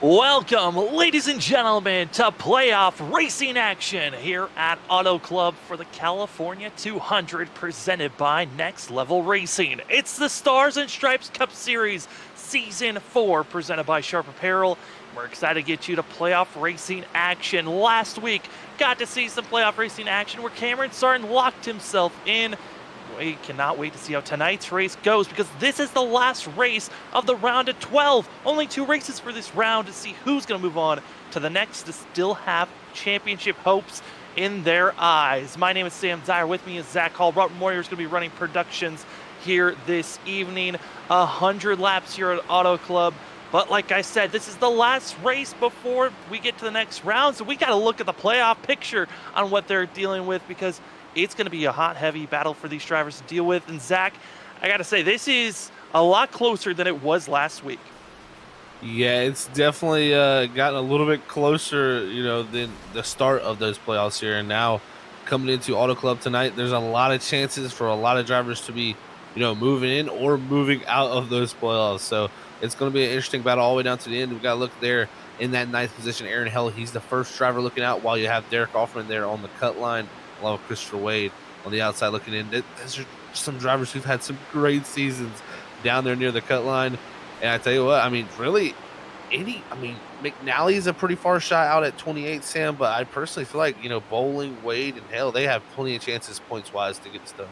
Welcome, ladies and gentlemen, to playoff racing action here at Auto Club for the California 200 presented by Next Level Racing. It's the Stars and Stripes Cup Series Season 4 presented by Sharp Apparel. We're excited to get you to playoff racing action. Last week, got to see some playoff racing action where Cameron Sartin locked himself in. We cannot wait to see how tonight's race goes because this is the last race of the round of 12. Only 2 races for this round to see who's going to move on to the next to still have championship hopes in their eyes. My name is Sam Dyer. With me is Zach Hall. Robert Moyer is going to be running productions here this evening. 100 laps here at Auto Club. But like I said, this is the last race before we get to the next round. So we got to look at the playoff picture on what they're dealing with because it's going to be a hot, heavy battle for these drivers to deal with. And Zach, I got to say, this is a lot closer than it was last week. Yeah, it's definitely gotten a little bit closer, than the start of those playoffs here. And now coming into Auto Club tonight, there's a lot of chances for a lot of drivers to be, moving in or moving out of those playoffs. So it's going to be an interesting battle all the way down to the end. We've got to look there in that 9th position. Aaron Hell, he's the first driver looking out while you have Derek Offman there on the cut line, along with Christopher Wade on the outside looking in. Those are some drivers who've had some great seasons down there near the cut line. And I tell you what, McNally's a pretty far shot out at 28, Sam, but I personally feel like, Bowling, Wade, and Hell, they have plenty of chances points-wise to get this done.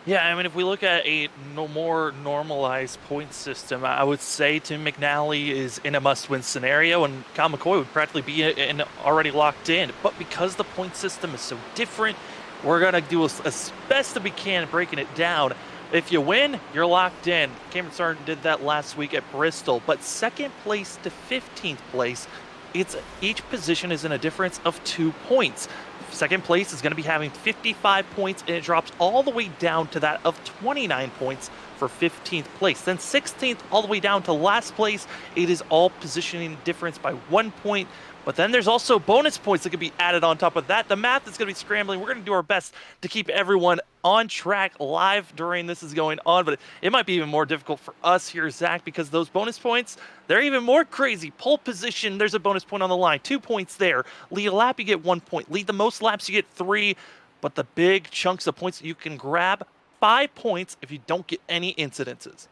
Yeah, I mean, if we look at a more normalized point system, I would say Tim McNally is in a must-win scenario, and Kyle McCoy would practically be already locked in. But because the point system is so different, we're going to do as best that we can breaking it down. If you win, you're locked in. Cameron Sartin did that last week at Bristol. But 2nd place to 15th place, each position is in a difference of 2 points. 2nd place is going to be having 55 points, and it drops all the way down to that of 29 points for 15th place. Then 16th all the way down to last place. It is all positioning difference by 1 point. But then there's also bonus points that can be added on top of that. The math is going to be scrambling. We're going to do our best to keep everyone on track live during this is going on. But it might be even more difficult for us here, Zach, because those bonus points, they're even more crazy. Pole position, there's a bonus point on the line. 2 points there. Lead a lap, you get 1 point. Lead the most laps, you get 3. But the big chunks of points that you can grab, 5 points if you don't get any incidences.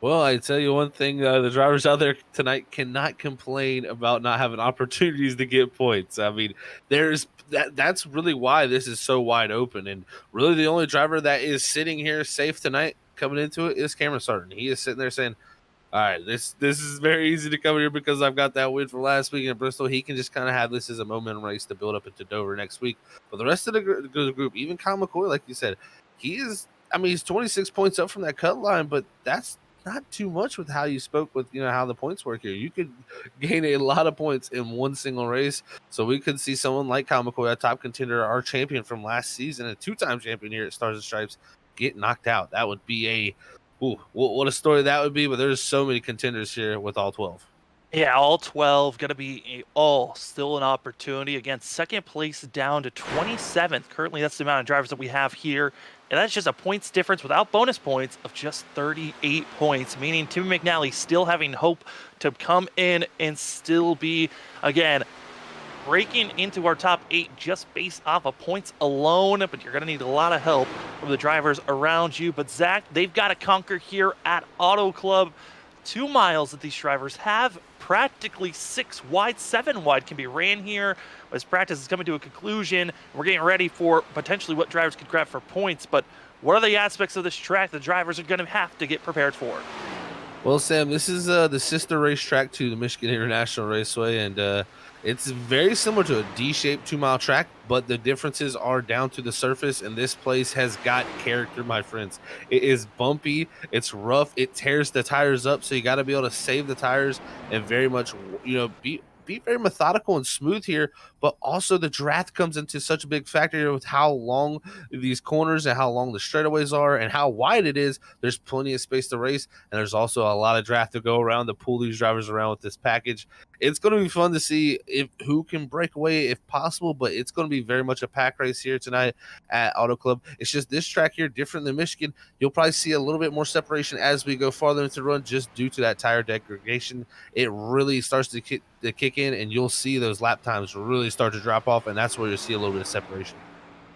Well, I tell you one thing, the drivers out there tonight cannot complain about not having opportunities to get points. I mean, that's really why this is so wide open. And really the only driver that is sitting here safe tonight coming into it is Cameron Sartin. He is sitting there saying, all right, this is very easy to come here because I've got that win from last week in Bristol. He can just kind of have this as a momentum race to build up into Dover next week. But the rest of the group, even Kyle McCoy, like you said, he's 26 points up from that cut line, but that's not too much with how you spoke with how the points work here. You could gain a lot of points in one single race, so we could see someone like Kyle McCoy, a top contender, our champion from last season, a 2-time champion here at Stars and Stripes, get knocked out. That would be what a story that would be. But there's so many contenders here with all 12. Yeah, all 12 going to be all still an opportunity. Again, 2nd place down to 27th. Currently, that's the amount of drivers that we have here. And that's just a points difference without bonus points of just 38 points, meaning Tim McNally still having hope to come in and still be, again, breaking into our top 8 just based off of points alone. But you're going to need a lot of help from the drivers around you. But Zach, they've got to conquer here at Auto Club. 2 miles that these drivers have, practically 6 wide, 7 wide can be ran here as practice is coming to a conclusion. We're getting ready for potentially what drivers could grab for points, but what are the aspects of this track the drivers are going to have to get prepared for? Well, Sam, this is the sister racetrack to the Michigan International Raceway, and it's very similar to a D-shaped 2-mile track, but the differences are down to the surface, and this place has got character, my friends. It is bumpy, it's rough, it tears the tires up, so you got to be able to save the tires and very much, be very methodical and smooth here, but also the draft comes into such a big factor here with how long these corners and how long the straightaways are and how wide it is. There's plenty of space to race, and there's also a lot of draft to go around to pull these drivers around with this package. it's going to be fun to see if who can break away if possible, but it's going to be very much a pack race here tonight at Auto Club. It's just this track here, different than Michigan. You'll probably see a little bit more separation as we go farther into the run just due to that tire degradation. It really starts to kick in, and you'll see those lap times really start to drop off, and that's where you'll see a little bit of separation.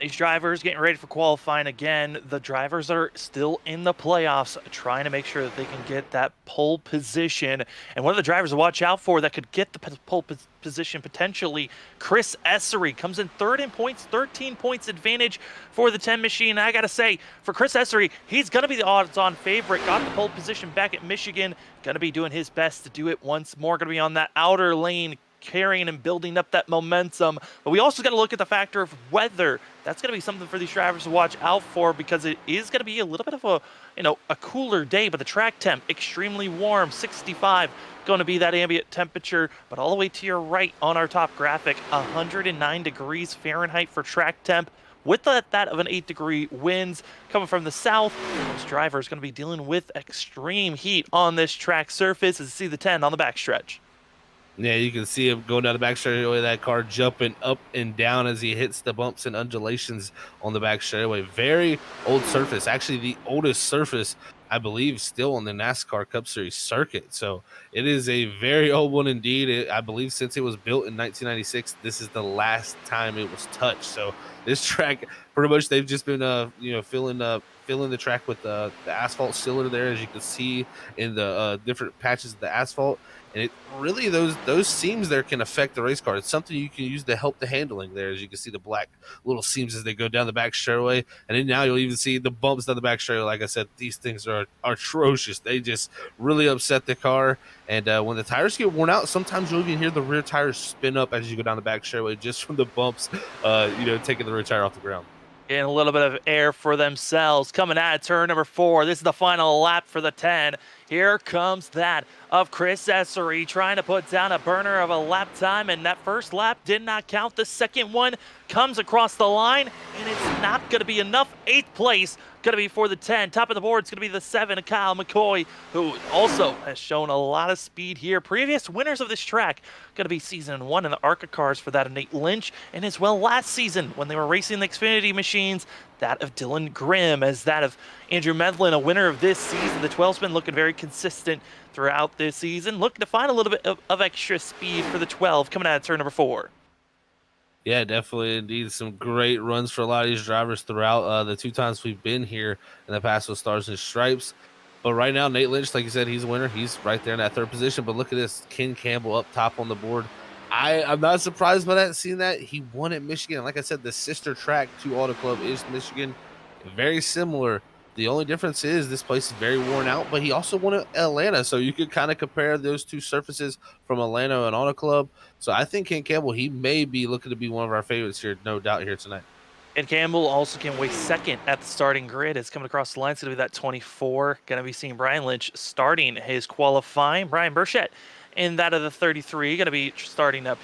These drivers getting ready for qualifying again. The drivers are still in the playoffs, trying to make sure that they can get that pole position. And one of the drivers to watch out for that could get the pole position potentially, Chris Essery, comes in third in points, 13 points advantage for the 10 machine. And I got to say, for Chris Essery, he's going to be the odds-on favorite. Got the pole position back at Michigan. Going to be doing his best to do it once more. Going to be on that outer lane, carrying and building up that momentum. But we also got to look at the factor of weather. That's going to be something for these drivers to watch out for, because it is going to be a little bit of a cooler day, but the track temp extremely warm, 65 going to be that ambient temperature. But all the way to your right on our top graphic, 109 degrees Fahrenheit for track temp, with that of an 8-degree winds coming from the south. This driver is going to be dealing with extreme heat on this track surface, as you see the 10 on the backstretch. Yeah, you can see him going down the back straightaway, that car jumping up and down as he hits the bumps and undulations on the back straightaway. Very old surface, actually the oldest surface, I believe, still on the NASCAR Cup Series circuit. So it is a very old one indeed. I believe since it was built in 1996, this is the last time it was touched. So this track, pretty much, they've just been filling the track with the asphalt sealer there, as you can see in the different patches of the asphalt. And it really, those seams there can affect the race car. It's something you can use to help the handling there, as you can see the black little seams as they go down the back straightaway. And then now you'll even see the bumps down the back straightaway. Like I said, these things are atrocious. They just really upset the car. And when the tires get worn out, sometimes you'll even hear the rear tires spin up as you go down the back straightaway just from the bumps, taking the rear tire off the ground. Getting a little bit of air for themselves. Coming out of turn number 4. This is the final lap for the 10. Here comes that of Chris Essery trying to put down a burner of a lap time, and that first lap did not count. The second one comes across the line, and it's not going to be enough. 8th place going to be for the 10. Top of the board is going to be the 7, Kyle McCoy, who also has shown a lot of speed here. Previous winners of this track going to be season 1 in the ARCA cars for that of Nate Lynch, and as well last season when they were racing the Xfinity machines, that of Dylan Grimm, as that of Andrew Medlin, a winner of this season. The 12's been looking very consistent throughout this season, looking to find a little bit of extra speed for the 12 coming out of turn number 4. Yeah, definitely, indeed. Some great runs for a lot of these drivers throughout the 2 times we've been here in the past with Stars and Stripes. But right now, Nate Lynch, like you said, he's a winner. He's right there in that 3rd position. But look at this, Ken Campbell up top on the board. I'm not surprised by that, seeing that. He won at Michigan. Like I said, the sister track to Auto Club is Michigan. Very similar. The only difference is this place is very worn out, but he also won at Atlanta. So you could kind of compare those 2 surfaces from Atlanta and Auto Club. So I think Ken Campbell, he may be looking to be one of our favorites here, no doubt, here tonight. And Campbell also came away 2nd at the starting grid. It's coming across the line. It's going to be that 24. Going to be seeing Brian Lynch starting his qualifying. Brian Burchett in that of the 33. Going to be finishing up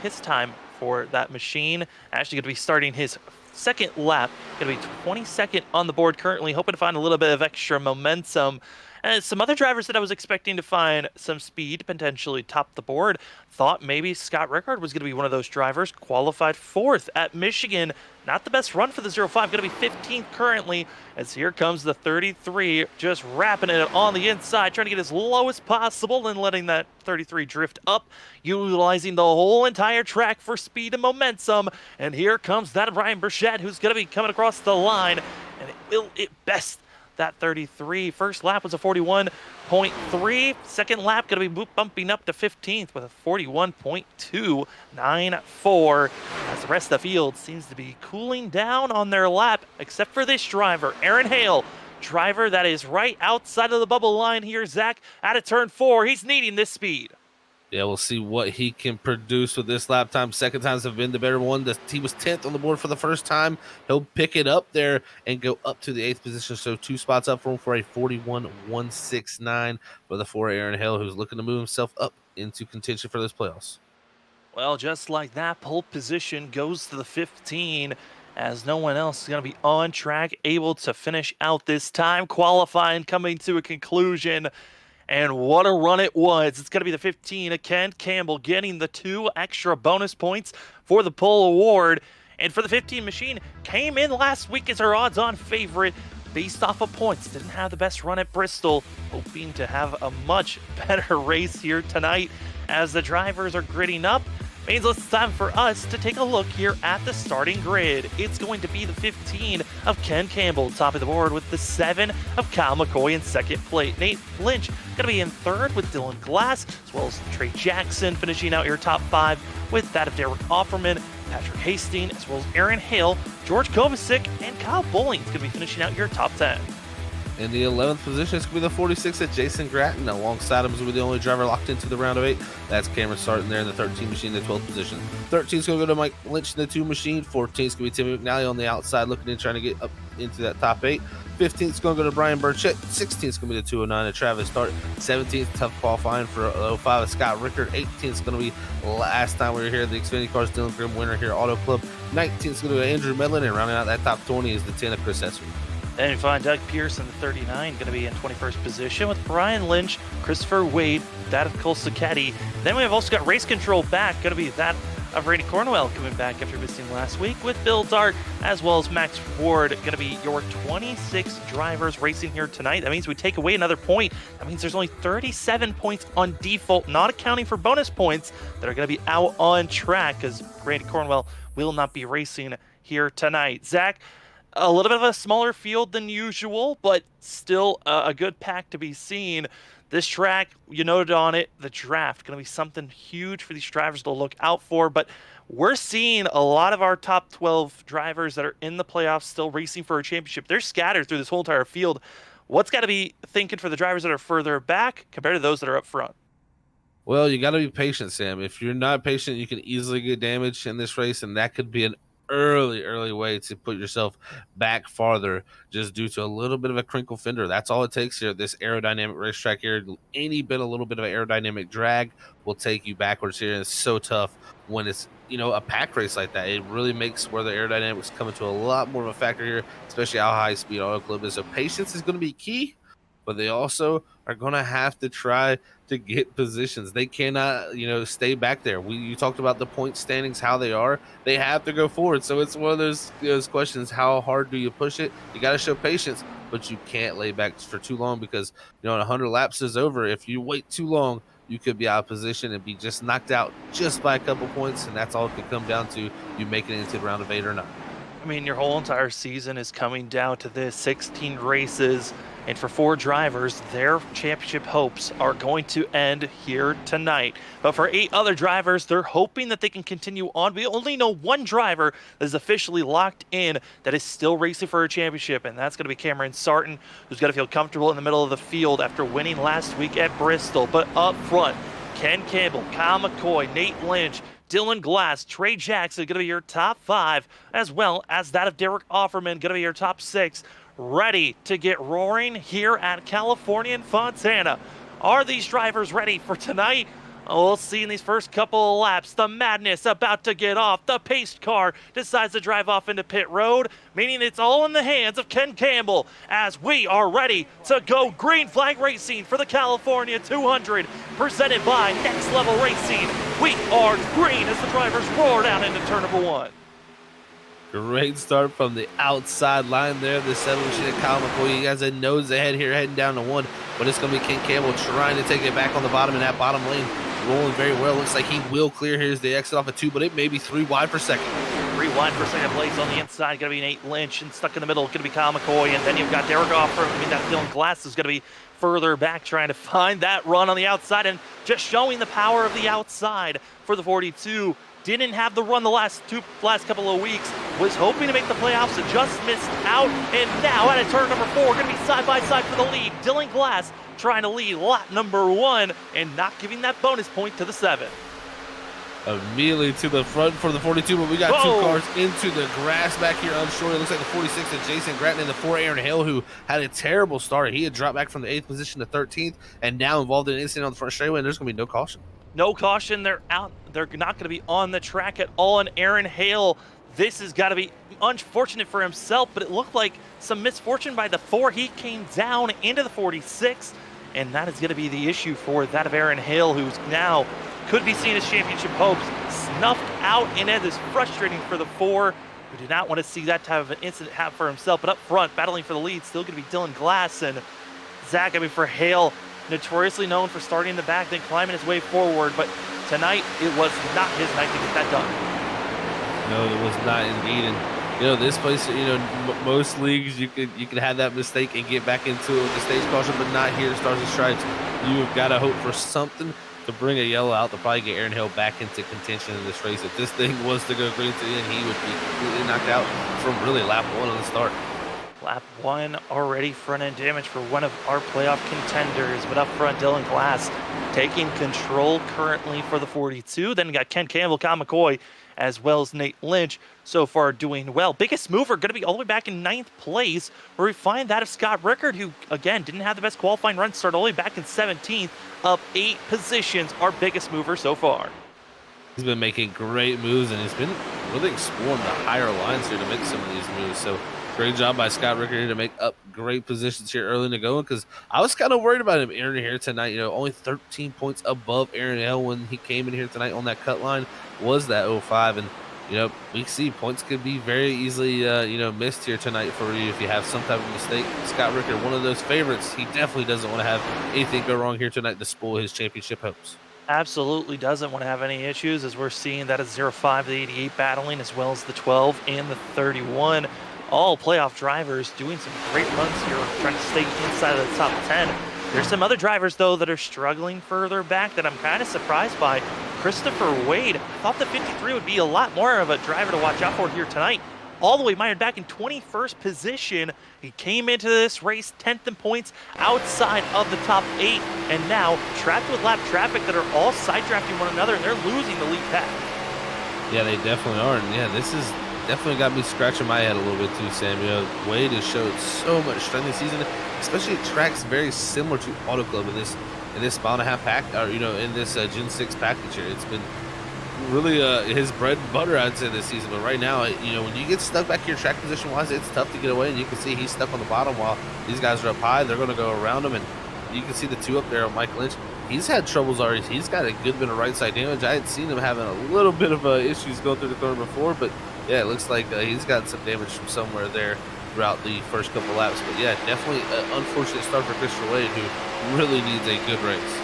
his time for that machine. Actually going to be starting his 2nd lap. Going to be 22nd on the board currently. Hoping to find a little bit of extra momentum. And some other drivers that I was expecting to find some speed, potentially top the board. Thought maybe Scott Rickard was going to be one of those drivers. Qualified 4th at Michigan. Not the best run for the 05. Going to be 15th currently. As here comes the 33, just wrapping it on the inside, trying to get as low as possible and letting that 33 drift up, utilizing the whole entire track for speed and momentum. And here comes that Brian Burchett, who's going to be coming across the line. And it will at best that 33. First lap was a 41.3. 2nd lap going to be bumping up to 15th with a 41.294. As the rest of the field seems to be cooling down on their lap, except for this driver, Aaron Hale, driver that is right outside of the bubble line here. Zach, out of turn 4, he's needing this speed. Yeah, we'll see what he can produce with this lap time. 2nd times have been the better one. He was 10th on the board for the first time. He'll pick it up there and go up to the 8th position. So 2 spots up for him for a 41.169 for the 4 Aaron Hale, who's looking to move himself up into contention for those playoffs. Well, just like that, pole position goes to the 15, as no one else is going to be on track, able to finish out this time. Qualifying coming to a conclusion. And what a run it was. It's going to be the 15 of Ken Campbell getting the 2 extra bonus points for the pole award. And for the 15 machine, came in last week as our odds-on favorite based off of points. Didn't have the best run at Bristol, hoping to have a much better race here tonight as the drivers are gritting up. Means it's time for us to take a look here at the starting grid. It's going to be the 15 of Ken Campbell, top of the board with the 7 of Kyle McCoy in second place. Nate Lynch going to be in third with Dylan Glass, as well as Trey Jackson finishing out your top 5 with that of Derek Offerman, Patrick Hastings, as well as Aaron Hale, George Kovacic, and Kyle Bowling is going to be finishing out your top 10. In the 11th position, it's going to be the 46 of Jason Gratton. Alongside him is going to be the only driver locked into the round of 8. That's Cameron Sarton there in the 13 machine in the 12th position. 13 is going to go to Mike Lynch in the 2 machine. 14 is going to be Timmy McNally on the outside looking in, trying to get up into that top 8. 15th is going to go to Brian Burchett. 16th is going to be the 209 of Travis Start. 17th, tough qualifying for 05 of Scott Rickard. 18th is going to be last time we were here at the Xfinity Cars Dylan Grimm winner here at Auto Club. 19th is going to go to Andrew Medlin, and rounding out that top 20 is the 10 of Chris Esser. Then you find Doug Pierce in the 39, going to be in 21st position with Brian Lynch, Christopher Wade, that of Cole Sacchetti. Then we have also got race control back, going to be that of Randy Cornwell coming back after missing last week with Bill Dart, as well as Max Ward, going to be your 26 drivers racing here tonight. That means we take away another point. That means there's only 37 points on default, not accounting for bonus points that are going to be out on track, because Randy Cornwell will not be racing here tonight. Zach, a little bit of a smaller field than usual, but still a good pack to be seen. This track, you noted on it, the draft, going to be something huge for these drivers to look out for, but we're seeing a lot of our top 12 drivers that are in the playoffs still racing for a championship. They're scattered through this whole entire field. What's got to be thinking for the drivers that are further back compared to those that are up front? Well, you got to be patient, Sam. If you're not patient, you can easily get damaged in this race, and that could be an early way to put yourself back farther just due to a little bit of a crinkle fender. That's all it takes here. This aerodynamic racetrack here, a little bit of aerodynamic drag will take you backwards here. And it's so tough when it's, a pack race like that. It really makes where the aerodynamics come into a lot more of a factor here, especially how high speed Auto Club is. So patience is going to be key, but they also are going to have to try to get positions. They cannot, stay back there. You talked about the point standings, how they are. They have to go forward. So it's one of those questions, how hard do you push it? You got to show patience, but you can't lay back for too long because, 100 laps is over. If you wait too long, you could be out of position and be just knocked out just by a couple points, and that's all it could come down to, you making it into the round of 8 or not. I mean, your whole entire season is coming down to this 16 races, and for 4 drivers, their championship hopes are going to end here tonight. But for 8 other drivers, they're hoping that they can continue on. We only know 1 driver that is officially locked in that is still racing for a championship, and that's going to be Cameron Sarton, who's got to feel comfortable in the middle of the field after winning last week at Bristol. But up front, Ken Campbell, Kyle McCoy, Nate Lynch, Dylan Glass, Trey Jackson going to be your top 5, as well as that of Derek Offerman going to be your top 6. Ready to get roaring here at California and Fontana. Are these drivers ready for tonight? We'll see in these first couple of laps. The madness about to get off. The paced car decides to drive off into pit road, meaning it's all in the hands of Ken Campbell as we are ready to go green flag racing for the California 200, presented by Next Level Racing. We are green as the drivers roar down into turn number 1. Great start from the outside line there. The 7 machine of Kyle McCoy. You guys had nose ahead here, heading down to 1. But it's going to be Ken Campbell trying to take it back on the bottom in that bottom lane. Rolling very well. Looks like he will clear. Here's the exit off of 2, but it may be 3 wide for second. 3 wide for second place on the inside. Going to be Nate Lynch, and stuck in the middle going to be Kyle McCoy. And then you've got Derek Offer. That Dylan Glass is going to be further back, trying to find that run on the outside and just showing the power of the outside for the 42. Didn't have the run the last couple of weeks. Was hoping to make the playoffs and just missed out. And now at turn number 4, going to be side by side for the lead. Dylan Glass trying to lead lap number 1 and not giving that bonus point to the 7. Immediately to the front for the 42, but we got 2 cars into the grass back here on shore. It looks like the 46 of Jason Gratton and the 4 Aaron Hill, who had a terrible start. He had dropped back from the 8th position to 13th and now involved in an incident on the front straightaway, and there's going to be no caution. No caution. They're out. They're not going to be on the track at all. And Aaron Hale, this has got to be unfortunate for himself, but it looked like some misfortune by the 4. He came down into the 46 and that is going to be the issue for that of Aaron Hill, who's now could be seen as championship hopes snuffed out, and it is frustrating for the 4, who did not want to see that type of an incident happen for himself. But up front, battling for the lead, still going to be Dylan Glass and Zach. I mean, for Hale, notoriously known for starting in the back, then climbing his way forward. But tonight, it was not his night to get that done. No, it was not indeed. And this place, most leagues you could have that mistake and get back into it with the stage caution, but not here. Stars and Stripes, you've got to hope for something to bring a yellow out to probably get Aaron Hill back into contention in this race. If this thing was to go green to the end, he would be completely knocked out from really lap 1 on the start. Lap 1 already front-end damage for one of our playoff contenders, but up front, Dylan Glass taking control currently for the 42. Then we got Ken Campbell, Kyle McCoy, as well as Nate Lynch so far doing well. Biggest mover going to be all the way back in 9th place, where we find that of Scott Rickard, who, again, didn't have the best qualifying run, started all the way back in 17th, up 8 positions, our biggest mover so far. He's been making great moves, and he's been really exploring the higher lines here to make some of these moves. So great job by Scott Rickard here to make up great positions here early in the going, because I was kind of worried about him entering here tonight. Only 13 points above Aaron Hill when he came in here tonight on that cut line was that 05. And, we see points could be very easily, missed here tonight for you if you have some type of mistake. Scott Rickard, one of those favorites, he definitely doesn't want to have anything go wrong here tonight to spoil his championship hopes. Absolutely doesn't want to have any issues, as we're seeing that is 05 to 88 battling, as well as the 12 and the 31. All playoff drivers doing some great runs here, trying to stay inside of the top 10. There's some other drivers, though, that are struggling further back that I'm kind of surprised by. Christopher Wade, I thought the 53 would be a lot more of a driver to watch out for here tonight. All the way mired back in 21st position. He came into this race 10th in points, outside of the top 8, and now trapped with lap traffic that are all side drafting one another, and they're losing the lead pack. Yeah, they definitely are. And yeah, this is definitely got me scratching my head a little bit too, Sam. Wade has showed so much strength this season, especially at tracks very similar to Auto Club in this mile and a half pack, or in this Gen 6 package here. It's been really his bread and butter, I'd say, this season. But right now, when you get stuck back here track position wise, it's tough to get away, and you can see he's stuck on the bottom while these guys are up high. They're going to go around him, and you can see the 2 up there on Mike Lynch. He's had troubles already. He's got a good bit of right side damage. I had seen him having a little bit of issues going through the corner before, but yeah, it looks like he's got some damage from somewhere there throughout the first couple laps. But yeah, definitely an unfortunate start for Christopher Wade, who really needs a good race.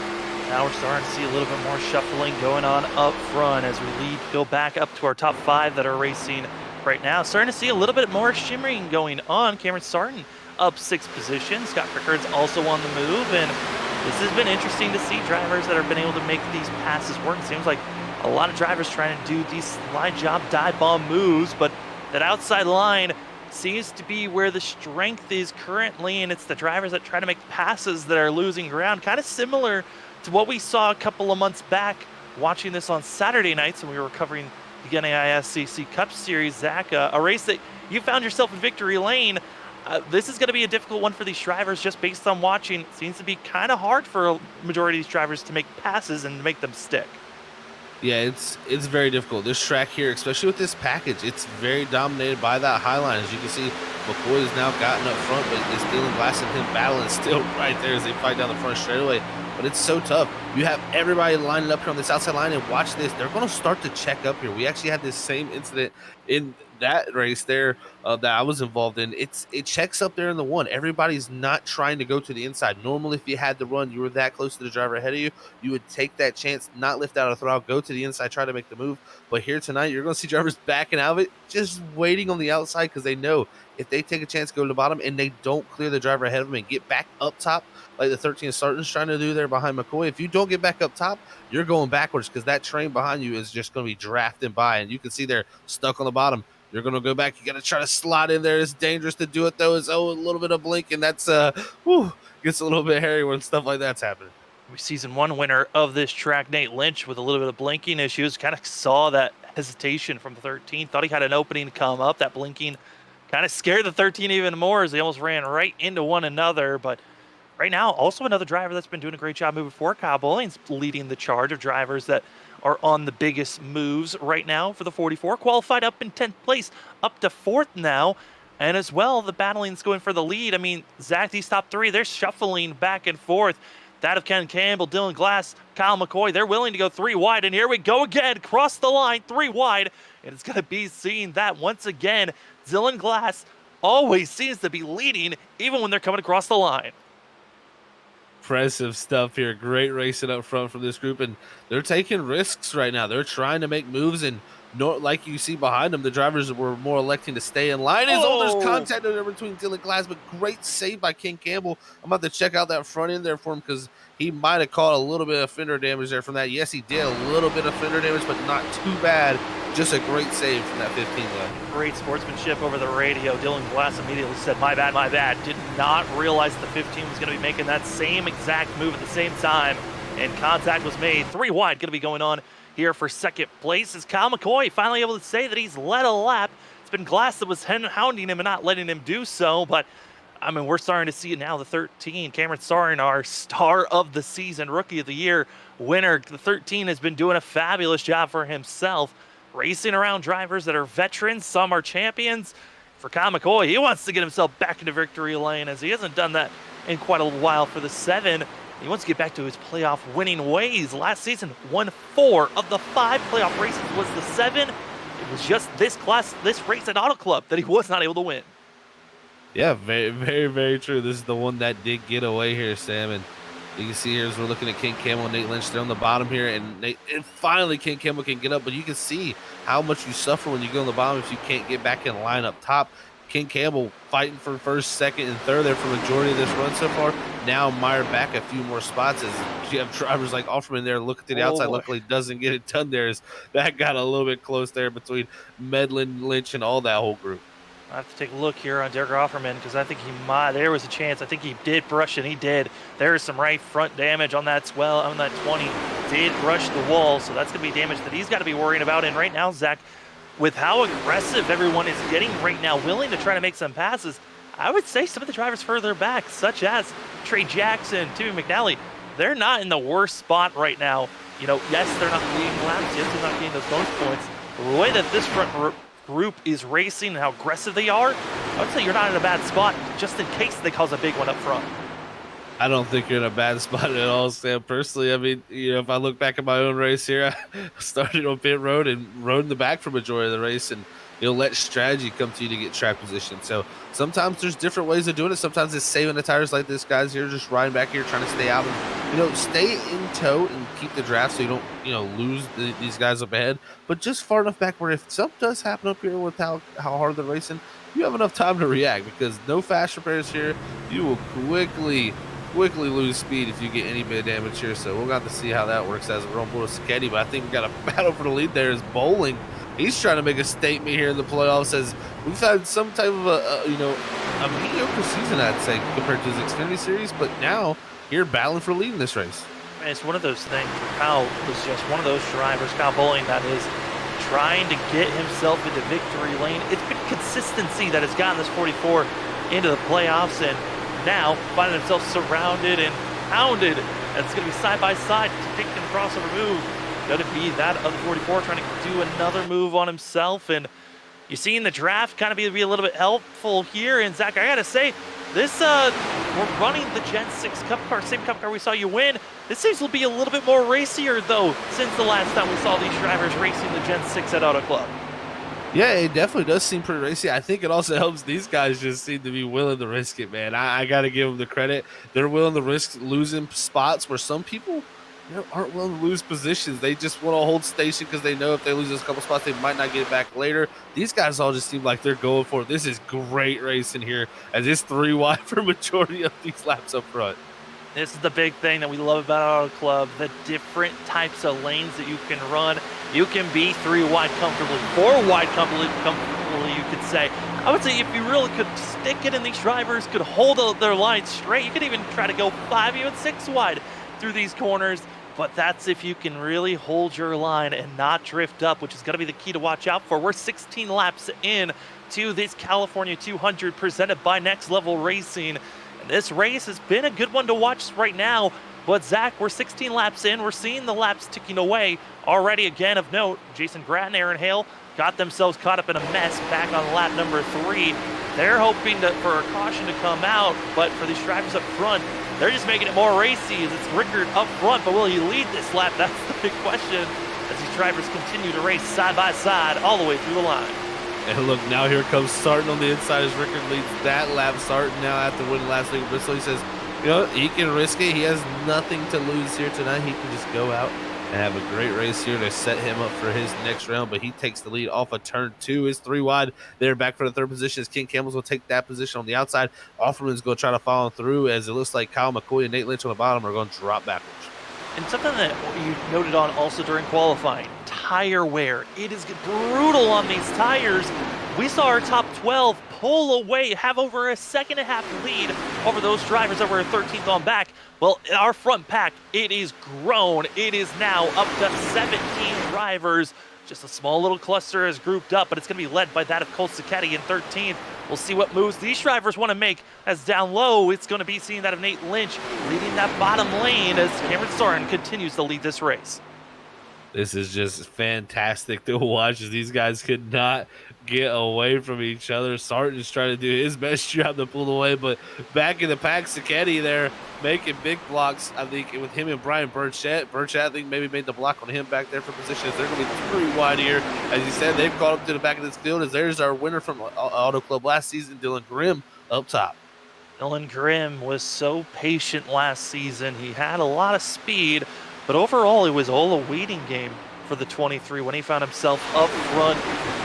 Now we're starting to see a little bit more shuffling going on up front as we go back up to our top 5 that are racing right now. Starting to see a little bit more shimmering going on. Cameron Sarton up 6 positions. Scott Rickard's also on the move, and this has been interesting to see drivers that have been able to make these passes work. It seems like a lot of drivers trying to do these slide job dive bomb moves, but that outside line seems to be where the strength is currently, and it's the drivers that try to make passes that are losing ground. Kind of similar to what we saw a couple of months back watching this on Saturday nights when we were covering the NAISCC Cup Series. Zach, a race that you found yourself in victory lane. This is going to be a difficult one for these drivers just based on watching. It seems to be kind of hard for a majority of these drivers to make passes and to make them stick. Yeah, it's very difficult. This track here, especially with this package, it's very dominated by that high line. As you can see, McCoy has now gotten up front, but it's Dylan Glass and him battling still right there as they fight down the front straightaway. But it's so tough. You have everybody lining up here on this outside line, and watch this. They're going to start to check up here. We actually had this same incident in that race there that I was involved in. It checks up there in the 1. Everybody's not trying to go to the inside. Normally, if you had to run, you were that close to the driver ahead of you, you would take that chance, not lift out of the throttle, go to the inside, try to make the move. But here tonight, you're going to see drivers backing out of it, just waiting on the outside, because they know if they take a chance to go to the bottom and they don't clear the driver ahead of them and get back up top, like the 13 Sarton's trying to do there behind McCoy, if you don't get back up top, you're going backwards, because that train behind you is just going to be drafting by, and you can see they're stuck on the bottom. You're going to go back. You got to try to slide in there. It's dangerous to do it, though. It's a little bit of blink, and that's gets a little bit hairy when stuff like that's happening. We season 1 winner of this track, Nate Lynch, with a little bit of blinking issues. Kind of saw that hesitation from the 13. Thought he had an opening to come up. That blinking kind of scared the 13 even more as they almost ran right into one another. But right now, also another driver that's been doing a great job moving forward. Kyle Bowling's leading the charge of drivers that are on the biggest moves right now for the 44. Qualified up in 10th place, up to 4th now. And as well, the battling's going for the lead. I mean, Zach, these top three, they're shuffling back and forth. That of Ken Campbell, Dylan Glass, Kyle McCoy, they're willing to go 3 wide. And here we go again, cross the line, 3 wide. And it's going to be seen that once again, Dylan Glass always seems to be leading, even when they're coming across the line. Impressive stuff here. Great racing up front from this group, and they're taking risks right now. They're trying to make moves, and like you see behind them, the drivers were more electing to stay in line. There's contact there between Dylan Glass, but great save by Ken Campbell. I'm about to check out that front end there for him because he might have caught a little bit of fender damage there from that. Yes, he did a little bit of fender damage, but not too bad. Just a great save from that 15 lap. Great sportsmanship over the radio. Dylan Glass immediately said, my bad, my bad. Did not realize the 15 was going to be making that same exact move at the same time. And contact was made. 3 wide going to be going on here for second place. Is Kyle McCoy finally able to say that he's led a lap? It's been Glass that was hounding him and not letting him do so. But, I mean, we're starting to see it now. The 13, Cameron Sarin, our star of the season, rookie of the year winner. The 13 has been doing a fabulous job for himself, racing around drivers that are veterans. Some are champions. For Kyle McCoy, he wants to get himself back into victory lane as he hasn't done that in quite a while for the 7. He wants to get back to his playoff winning ways. Last season, won 4 of the 5 playoff races was the 7. It was just this race at Auto Club that he was not able to win. Yeah, very, very, very true. This is the one that did get away here, Sam. And you can see here as we're looking at Ken Campbell and Nate Lynch. They're on the bottom here, and finally Ken Campbell can get up. But you can see how much you suffer when you go on the bottom if you can't get back in line up top. Ken Campbell fighting for first, second, and third there for the majority of this run so far. Now Meyer back a few more spots as you have drivers like Offerman there looking to the outside. Luckily doesn't get it done there as that got a little bit close there between Medlin, Lynch, and all that whole group. I have to take a look here on Derek Offerman because I think there was a chance. I think he did brush and he did. There is some right front damage on that 20. Did brush the wall, so that's going to be damage that he's got to be worrying about. And right now, Zach, with how aggressive everyone is getting right now, willing to try to make some passes, I would say some of the drivers further back, such as Trey Jackson, Timmy McNally, they're not in the worst spot right now. You know, yes, they're not leading laps. Yes, they're not getting those bonus points. The way that this front group is racing and how aggressive they are, I would say you're not in a bad spot just in case they cause a big one up front. I don't think you're in a bad spot at all, Sam. Personally, I mean, you know, if I look back at my own race here, I started on pit road and rode in the back for majority of the race, and you'll let strategy come to you to get track position. So sometimes there's different ways of doing it. Sometimes it's saving the tires like this guy's here, just riding back here, trying to stay out and, you know, stay in tow and keep the draft so you don't, you know, lose these guys up ahead. But just far enough back where if something does happen up here with how hard they're racing, you have enough time to react because no fast repairs here. You will quickly lose speed if you get any bit of damage here. So we'll have to see how that works as we're on board with Sketty. But I think we got a battle for the lead there is Bowling. He's trying to make a statement here in the playoffs as we've had some type of a mediocre season, I'd say, compared to his Xfinity Series. But now you're battling for leading this race. And it's one of those things where Kyle was just one of those drivers, Kyle Bowling, that is trying to get himself into victory lane. It's been consistency that has gotten this 44 into the playoffs, and now finding himself surrounded and hounded. And it's going to be side by side, taking the crossover move. Going to be that of the 44 trying to do another move on himself. And you're seeing the draft kind of be a little bit helpful here. And Zach, I got to say, this we're running the Gen 6 Cup car, same Cup car we saw you win. This seems to be a little bit more racier, though, since the last time we saw these drivers racing the Gen 6 at Auto Club. Yeah, it definitely does seem pretty racy. I think it also helps these guys just seem to be willing to risk it, man. I got to give them the credit. They're willing to risk losing spots where some people, you know, aren't willing to lose positions. They just want to hold station because they know if they lose those couple spots, they might not get it back later. These guys all just seem like they're going for it. This is great racing here as it's 3 wide for majority of these laps up front. This is the big thing that we love about Auto Club, the different types of lanes that you can run. You can be 3 wide comfortably, 4 wide comfortably, you could say. I would say if you really could stick it and these drivers could hold their line straight, you could even try to go 5, even 6 wide through these corners. But that's if you can really hold your line and not drift up, which is going to be the key to watch out for. We're 16 laps in to this California 200 presented by Next Level Racing. This race has been a good one to watch right now, but Zach, we're 16 laps in. We're seeing the laps ticking away already. Again, of note, Jason Gratton, Aaron Hale, got themselves caught up in a mess back on lap number 3. They're hoping for a caution to come out, but for these drivers up front, they're just making it more racy as it's Rickard up front, but will he lead this lap? That's the big question as these drivers continue to race side by side all the way through the line. And look, now here comes Sarton on the inside as Rickard leads that lap. Sarton now after winning last week at Bristol, he says, you know, he can risk it. He has nothing to lose here tonight. He can just go out and have a great race here to set him up for his next round, but he takes the lead off of turn 2. Is 3 wide. They're back for the 3rd position as King Campbell's will take that position on the outside. Offerman's going to try to follow through as it looks like Kyle McCoy and Nate Lynch on the bottom are going to drop backwards. And something that you noted on also during qualifying, tire wear. It is brutal on these tires. We saw our top 12 pull away, have over a 2.5 lead over those drivers that were 13th on back. Well, our front pack, it is grown. It is now up to 17 drivers. Just a small little cluster is grouped up, but it's going to be led by that of Cole Sacchetti in 13th. We'll see what moves these drivers want to make, as down low, it's going to be seeing that of Nate Lynch leading that bottom lane as Cameron Sarton continues to lead this race. This is just fantastic to watch as these guys could not get away from each other. Sarton's trying to do his best job to pull away, but back in the pack, Sacchetti there making big blocks, I think, with him and Brian Burchett. Burchett, I think, maybe made the block on him back there for positions. They're going to be 3 wide here. As you said, they've caught up to the back of this field as there's our winner from Auto Club last season, Dylan Grimm, up top. Dylan Grimm was so patient last season. He had a lot of speed, but overall it was all a waiting game for the 23 when he found himself up front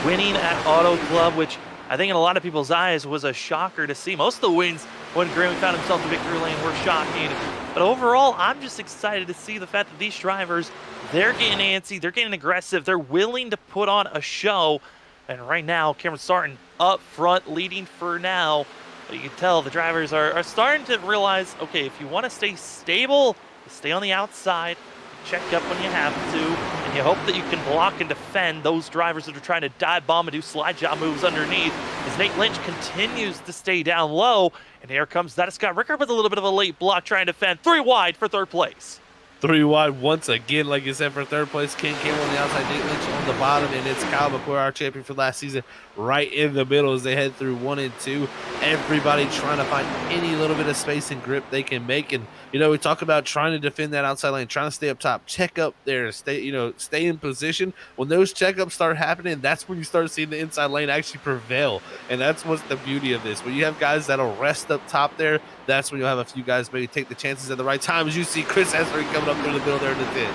winning at Auto Club, which I think in a lot of people's eyes was a shocker to see. Most of the wins when Grimm found himself in victory lane were shocking, but overall I'm just excited to see the fact that these drivers, they're getting antsy, they're getting aggressive, they're willing to put on a show. And right now Cameron Sarton up front leading for now. But you can tell the drivers are starting to realize, okay, if you want to stay stable, stay on the outside, check up when you have to, and you hope that you can block and defend those drivers that are trying to dive bomb and do slide job moves underneath. As Nate Lynch continues to stay down low, and here comes that Scott Rickard with a little bit of a late block trying to defend. 3 wide for 3rd place. 3 wide once again, like you said, for 3rd place. King Campbell on the outside, Nate Lynch on the bottom, and it's Kyle McCoy, our champion for last season, right in the middle as they head through 1 and 2. Everybody trying to find any little bit of space and grip they can make. And, you know, we talk about trying to defend that outside lane, trying to stay up top, check up there, stay in position. When those checkups start happening, that's when you start seeing the inside lane actually prevail. And that's what's the beauty of this. When you have guys that'll rest up top there, that's when you'll have a few guys maybe take the chances at the right time. As you see Chris Essery coming up through the middle there in the 10.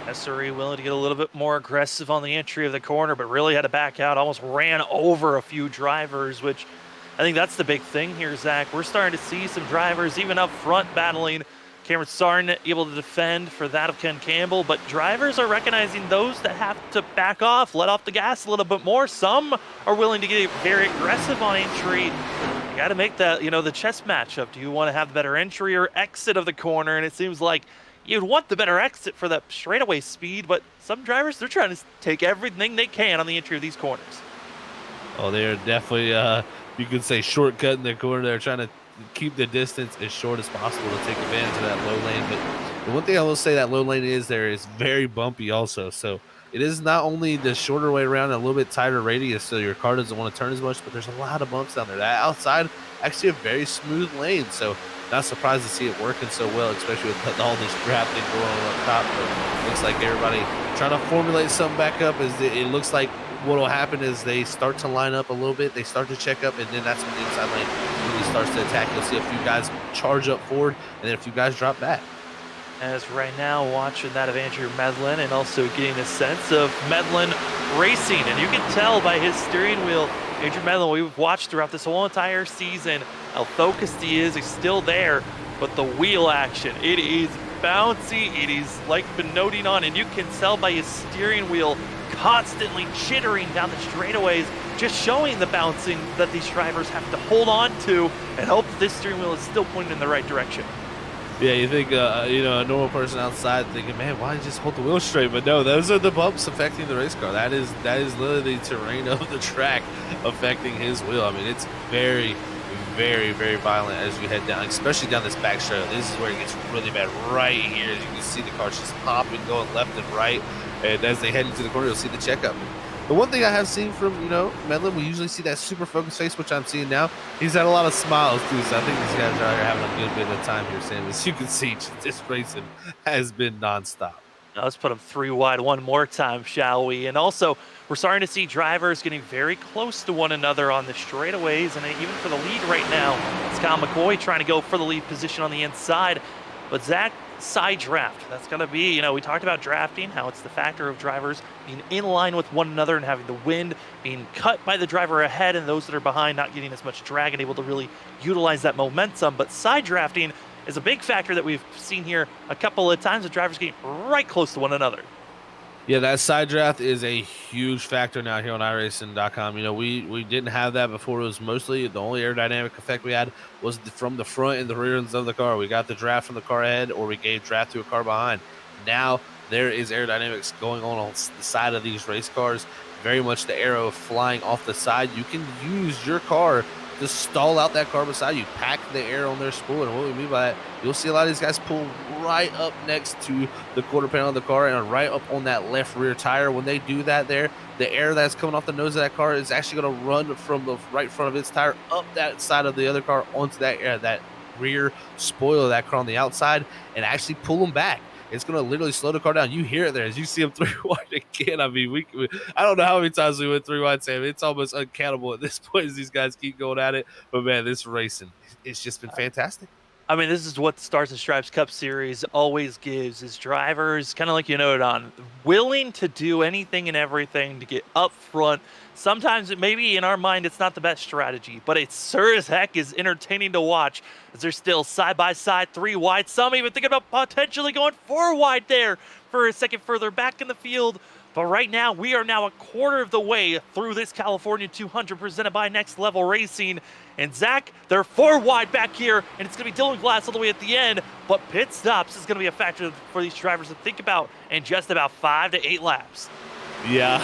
Essery willing to get a little bit more aggressive on the entry of the corner, but really had to back out, almost ran over a few drivers, which I think that's the big thing here, Zach. We're starting to see some drivers even up front battling. Cameron Sarton able to defend for that of Ken Campbell, but drivers are recognizing those that have to back off, let off the gas a little bit more. Some are willing to get very aggressive on entry. You got to make that, the chess matchup. Do you want to have the better entry or exit of the corner? And it seems like you'd want the better exit for that straightaway speed, but some drivers, they're trying to take everything they can on the entry of these corners. Oh, they're definitely, you could say, shortcutting the corner. They're trying to keep the distance as short as possible to take advantage of that low lane. But the one thing I will say that low lane is very bumpy also. So it is not only the shorter way around, a little bit tighter radius, so your car doesn't want to turn as much, but there's a lot of bumps down there. That outside, actually a very smooth lane. So not surprised to see it working so well, especially with all this drafting going on up top. But looks like everybody trying to formulate something back up. As it looks like what will happen is they start to line up a little bit, they start to check up, and then that's when the inside lane really starts to attack. You'll see a few guys charge up forward, and then a few guys drop back. As right now watching that of Andrew Medlin and also getting a sense of Medlin racing, and you can tell by his steering wheel, Andrew Medlin, we've watched throughout this whole entire season how focused he is. He's still there, but the wheel action, it is bouncy, it is like been noting on, and you can tell by his steering wheel constantly chittering down the straightaways, just showing the bouncing that these drivers have to hold on to and hope that this steering wheel is still pointing in the right direction. Yeah, you think, a normal person outside thinking, man, why don't you just hold the wheel straight? But no, those are the bumps affecting the race car. That is literally the terrain of the track affecting his wheel. I mean, it's very, very, very violent as you head down, especially down this back straight. This is where it gets really bad right here. As you can see, the car's just hopping, going left and right. And as they head into the corner, you'll see the checkup. The one thing I have seen from, Medlin, we usually see that super focused face, which I'm seeing now. He's had a lot of smiles, too, so I think these guys are out here having a good bit of time here, Sam. As you can see, this racing has been nonstop. Now let's put them 3 wide one more time, shall we? And also, we're starting to see drivers getting very close to one another on the straightaways, and even for the lead right now, it's Kyle McCoy trying to go for the lead position on the inside. But Zach, side draft, that's going to be, we talked about drafting, how it's the factor of drivers being in line with one another and having the wind being cut by the driver ahead and those that are behind not getting as much drag and able to really utilize that momentum. But side drafting is a big factor that we've seen here a couple of times with drivers getting right close to one another. Yeah, that side draft is a huge factor now here on iRacing.com. We didn't have that before. It was mostly the only aerodynamic effect we had was from the front and the rear ends of the car. We got the draft from the car ahead, or we gave draft to a car behind. Now there is aerodynamics going on the side of these race cars. Very much the arrow flying off the side. You can use your car to stall out that car beside you, pack the air on their spool. And what we mean by that, you'll see a lot of these guys pull right up next to the quarter panel of the car and right up on that left rear tire. When they do that there, the air that's coming off the nose of that car is actually going to run from the right front of its tire up that side of the other car onto that rear spoiler of that car on the outside and actually pull them back. It's going to literally slow the car down. You hear it there as you see them 3 wide again. I mean, I don't know how many times we went 3 wide, Sam. It's almost uncountable at this point as these guys keep going at it. But, man, this racing, it's just been fantastic. I mean, this is what the Stars and Stripes Cup Series always gives, is drivers, kind of like you noted on, willing to do anything and everything to get up front. Sometimes maybe in our mind it's not the best strategy, but it sure as heck is entertaining to watch as they're still side by side, 3 wide. Some even thinking about potentially going 4 wide there for a second further back in the field. But right now, we are now a quarter of the way through this California 200 presented by Next Level Racing. And Zach, they're 4 wide back here, and it's going to be Dylan Glass all the way at the end. But pit stops is going to be a factor for these drivers to think about in just about 5 to 8 laps. Yeah,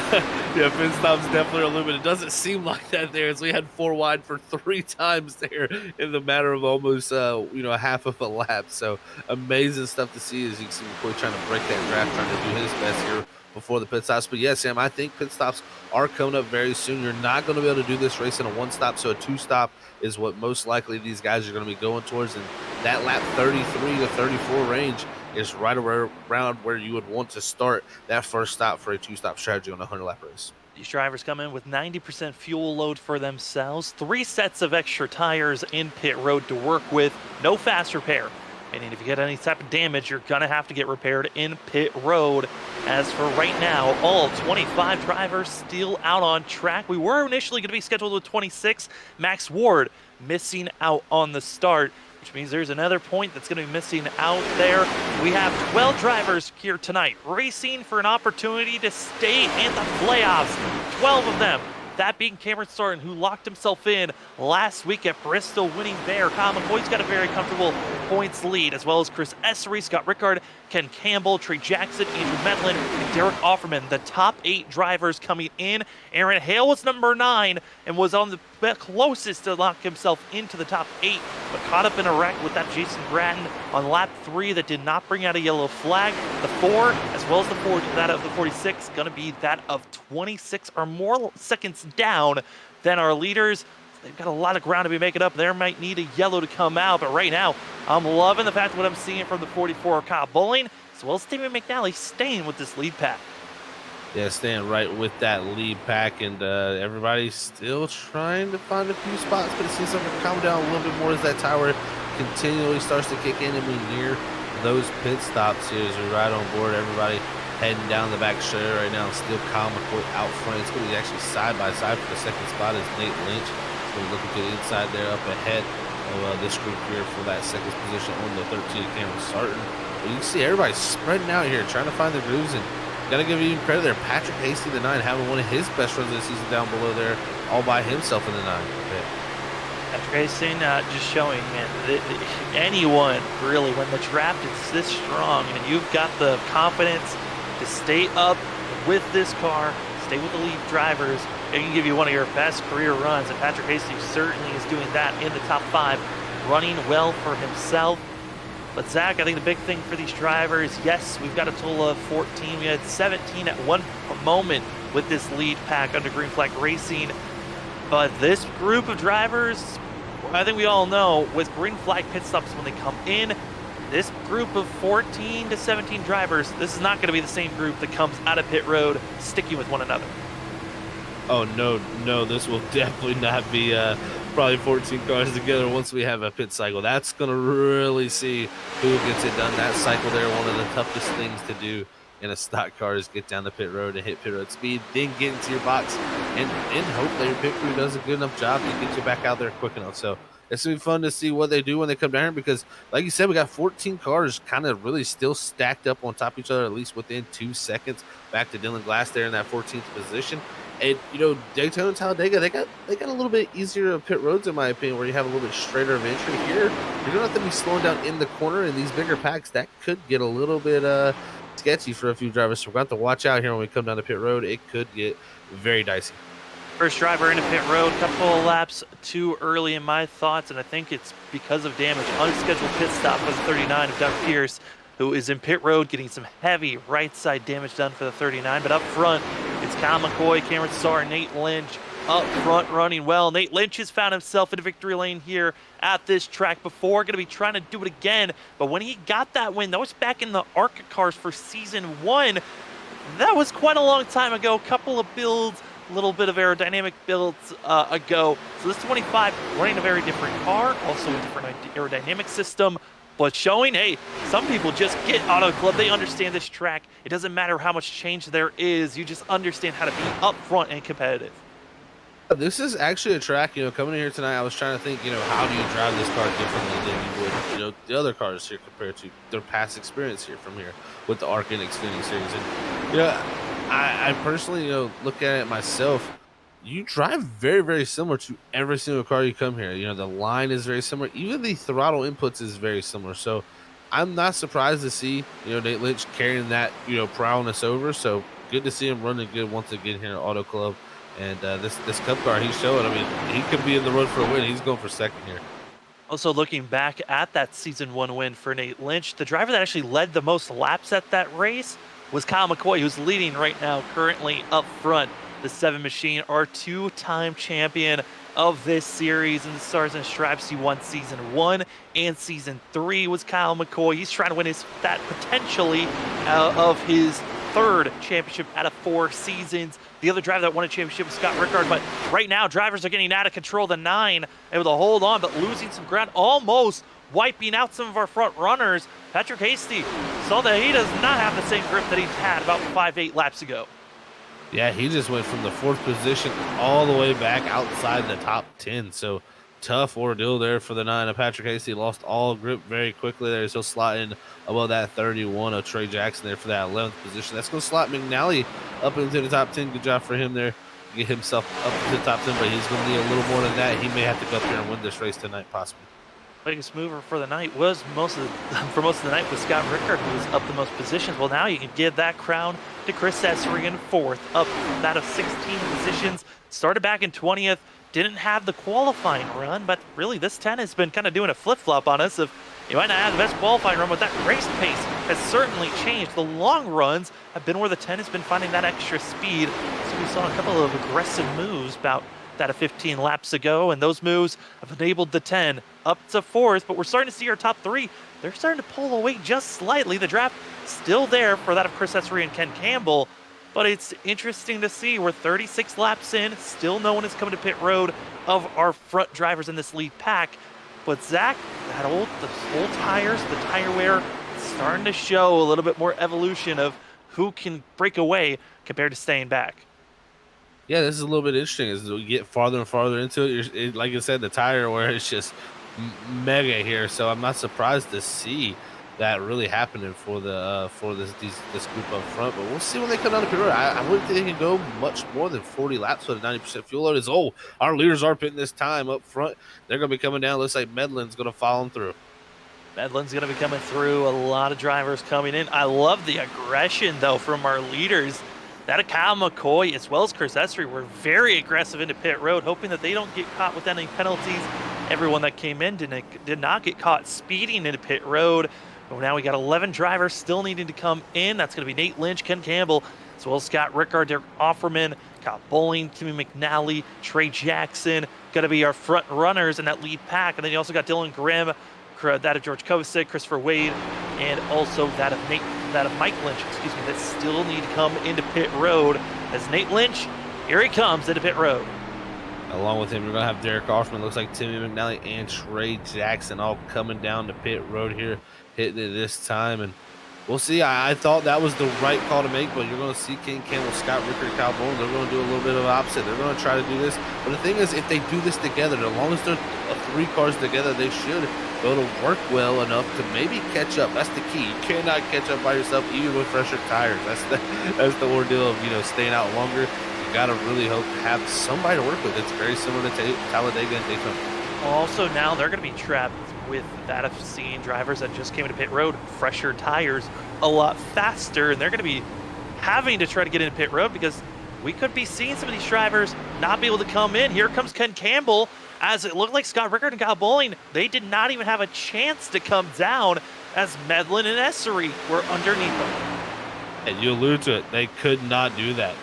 pit stops definitely are limited. It doesn't seem like that there, as we had 4 wide for 3 times there in the matter of almost, half of a lap. So amazing stuff to see as you can see McCoy trying to break that draft, trying to do his best here before the pit stops. But yes, Sam, I think pit stops are coming up very soon. You're not going to be able to do this race in a 1-stop, so a 2-stop is what most likely these guys are going to be going towards. And that lap 33 to 34 range is right around where you would want to start that first stop for a 2-stop strategy on a 100-lap race. These drivers come in with 90% fuel load for themselves, 3 sets of extra tires in pit road to work with, no fast repair. Meaning if you get any type of damage, you're going to have to get repaired in pit road. As for right now, all 25 drivers still out on track. We were initially going to be scheduled with 26. Max Ward missing out on the start, which means there's another point that's going to be missing out there. We have 12 drivers here tonight racing for an opportunity to stay in the playoffs. 12 of them. That being Cameron Thornton, who locked himself in last week at Bristol, winning there. Kyle McCoy's got a very comfortable points lead, as well as Chris Essery, Scott Rickard, Ken Campbell, Trey Jackson, Andrew Medlin, and Derek Offerman. The top 8 drivers coming in. Aaron Hale was number 9 and was on the closest to lock himself into the top 8, but caught up in a wreck with that Jason Bratton on lap 3 that did not bring out a yellow flag. The 4, as well as the 4, that of the 46, going to be that of 26 or more seconds down than our leaders. They've got a lot of ground to be making up. They might need a yellow to come out, but right now, I'm loving the fact what I'm seeing from the 44 Kyle Bowling, as well as Stephen McNally staying with this lead pack. Yeah, staying right with that lead pack, and everybody's still trying to find a few spots, but it seems like they're calming down a little bit more as that tower continually starts to kick in and we near those pit stops here as we ride on board. Everybody heading down the back straight right now. Still Kyle McCoy out front. It's going to be actually side by side for the second spot as Nate Lynch is going to be looking to the inside there up ahead of this group here for that second position on the 13 Cameron Sarton. But you can see everybody spreading out here trying to find the grooves, and got to give you credit there. Patrick Hasty, the 9, having one of his best runs of the season down below there all by himself in the 9. Patrick Hasty just showing, man, anyone really, when the draft is this strong and you've got the confidence to stay up with this car, stay with the lead drivers, it can give you one of your best career runs. And Patrick Hasty certainly is doing that in the top 5, running well for himself. But Zach, I think the big thing for these drivers, yes, we've got a total of 14. We had 17 at one moment with this lead pack under Green Flag Racing. But this group of drivers, I think we all know, with Green Flag pit stops when they come in, this group of 14 to 17 drivers, this is not going to be the same group that comes out of pit road sticking with one another. Oh, no, this will definitely not be probably 14 cars together once we have a pit cycle. That's going to really see who gets it done. That cycle there, one of the toughest things to do in a stock car is get down the pit road and hit pit road speed, then get into your box and hope that your pit crew does a good enough job to get you back out there quick enough. So it's going to be fun to see what they do when they come down here because, like you said, we got 14 cars kind of really still stacked up on top of each other, at least within 2 seconds. Back to Dylan Glass there in that 14th position. And, you know, Daytona and Talladega, they got a little bit easier of pit roads, in my opinion, where you have a little bit straighter of entry. Here, you're going to have to be slowing down in the corner in these bigger packs. That could get a little bit sketchy for a few drivers. So we're going to have to watch out here when we come down the pit road. It could get very dicey. First driver into pit road, couple of laps too early in my thoughts, and I think it's because of damage. Unscheduled pit stop for the 39 of Doug Pierce, who is in pit road getting some heavy right side damage done for the 39. But up front, it's Kyle McCoy, Cameron Starr, Nate Lynch up front running well. Nate Lynch has found himself in a victory lane here at this track before. Going to be trying to do it again. But when he got that win, that was back in the ARCA cars for season 1. That was quite a long time ago. A couple of builds, a little bit of aerodynamic builds ago. So this 25 running a very different car, also a different aerodynamic system. But showing, hey, some people just get Auto Club. They understand this track. It doesn't matter how much change there is. You just understand how to be up front and competitive. This is actually a track, you know, coming in here tonight, I was trying to think, you know, how do you drive this car differently than you would, you know, the other cars here compared to their past experience here from here with the ARC and Xfinity series. And, you know, I personally, you know, look at it myself. You drive very, very similar to every single car you come here. You know, the line is very similar. Even the throttle inputs is very similar. So I'm not surprised to see, you know, Nate Lynch carrying that, you know, prowess over. So good to see him running good once again here at Auto Club. And this Cup car he's showing, I mean, he could be in the road for a win. He's going for second here. Also looking back at that season 1 win for Nate Lynch, the driver that actually led the most laps at that race was Kyle McCoy, who's leading right now currently up front. The 7 Machine, our 2-time champion of this series in the Stars and Stripes. He won season 1 and season 3 was Kyle McCoy. He's trying to win that potentially of his 3rd championship out of 4 seasons. The other driver that won a championship was Scott Rickard, but right now drivers are getting out of control. The 9 able to hold on, but losing some ground, almost wiping out some of our front runners. Patrick Hasty saw that he does not have the same grip that he had about 5-8 laps ago. Yeah, he just went from the 4th position all the way back outside the top 10. So tough ordeal there for the 9 of Patrick Hasty. Lost all grip very quickly there. He'll slot in above that 31 of Trey Jackson there for that 11th position. That's going to slot McNally up into the top 10. Good job for him there. Get himself up to the top 10, but he's going to need a little more than that. He may have to go up here and win this race tonight, possibly. Biggest mover for the night was most of the night was Scott Rickard, who was up the most positions. Well, now you can give that crown to Chris Esserian, 4th, up that of 16 positions. Started back in 20th, didn't have the qualifying run, but really this 10 has been kind of doing a flip-flop on us. Of you might not have the best qualifying run, but that race pace has certainly changed. The long runs have been where the 10 has been finding that extra speed. So we saw a couple of aggressive moves about that of 15 laps ago, and those moves have enabled the 10 up to 4th, but we're starting to see our top 3. They're starting to pull away just slightly. The draft still there for that of Chris Essary and Ken Campbell, but it's interesting to see we're 36 laps in, still no one is coming to pit road of our front drivers in this lead pack. But Zach, the old tires, the tire wear, starting to show a little bit more evolution of who can break away compared to staying back. Yeah, this is a little bit interesting as we get farther and farther into it. Like I said, the tire wear is just mega here, so I'm not surprised to see that really happening for the this group up front. But we'll see when they come down the pit road. I wouldn't think they can go much more than 40 laps with a 90% fuel load. Is our leaders are pitting this time up front. They're going to be coming down. Looks like Medlin's going to follow them through. Medlin's going to be coming through. A lot of drivers coming in. I love the aggression though from our leaders. That of Kyle McCoy as well as Chris Essary were very aggressive into pit road, hoping that they don't get caught with any penalties. Everyone that came in did not get caught speeding into pit road. But now we got 11 drivers still needing to come in. That's going to be Nate Lynch, Ken Campbell, as well as Scott Rickard, Derek Offerman, Kyle Bowling, Timmy McNally, Trey Jackson, going to be our front runners in that lead pack. And then you also got Dylan Grimm, that of George Kovacic, Christopher Wade, and also that of Mike Lynch, excuse me, that still need to come into pit road. As Nate Lynch, here he comes into pit road. Along with him, we're going to have Derek Offerman, looks like Timmy McNally and Trey Jackson all coming down to pit road here, hitting it this time. And we'll see. I thought that was the right call to make, but you're going to see King Campbell, Scott Rickard, Kyle Bowling. They're going to do a little bit of opposite. They're going to try to do this. But the thing is, if they do this together, as long as they're 3 cars together, they should be able to work well enough to maybe catch up. That's the key. You cannot catch up by yourself, even with fresher tires. That's the ordeal of, you know, staying out longer. You got to really hope to have somebody to work with. It's very similar to Talladega and Daytona. Also, now they're going to be trapped with that of seeing drivers that just came into pit road, fresher tires, a lot faster, and they're going to be having to try to get into pit road because we could be seeing some of these drivers not be able to come in. Here comes Ken Campbell, as it looked like Scott Rickard and Kyle Bowling, they did not even have a chance to come down as Medlin and Essery were underneath them. And you allude to it, they could not do that.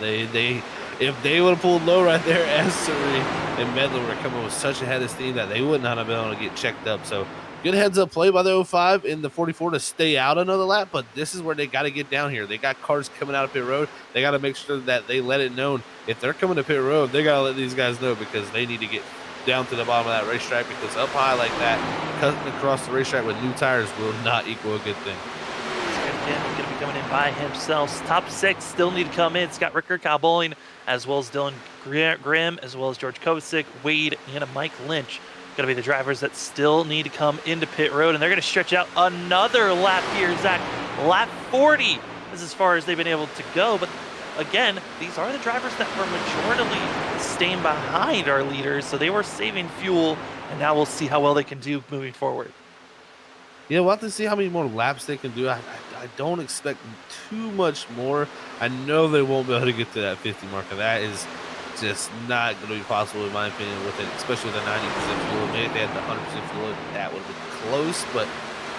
If they would have pulled low right there, Essery and Medlin were coming with such a head of steam that they would not have been able to get checked up. So good heads up play by the 05 in the 44 to stay out another lap, but this is where they got to get down here. They got cars coming out of pit road. They got to make sure that they let it known. If they're coming to pit road, they got to let these guys know because they need to get down to the bottom of that racetrack because up high like that, cutting across the racetrack with new tires will not equal a good thing. Campbell's going to be coming in by himself. Top 6 still need to come in. Scott Rickard, Kyle Bowling, as well as Dylan Grimm, as well as George Kovacic, Wade, and Mike Lynch. Going to be the drivers that still need to come into pit road, and they're going to stretch out another lap here, Zach. Lap 40 is as far as they've been able to go, but again, these are the drivers that were majorly staying behind our leaders, so they were saving fuel, and now we'll see how well they can do moving forward. Yeah, we'll have to see how many more laps they can do. I don't expect too much more. I know they won't be able to get to that 50 mark, and that is just not going to be possible in my opinion with it, especially with the 90% fuel. Maybe if they had the 100% fuel, that would have been close, but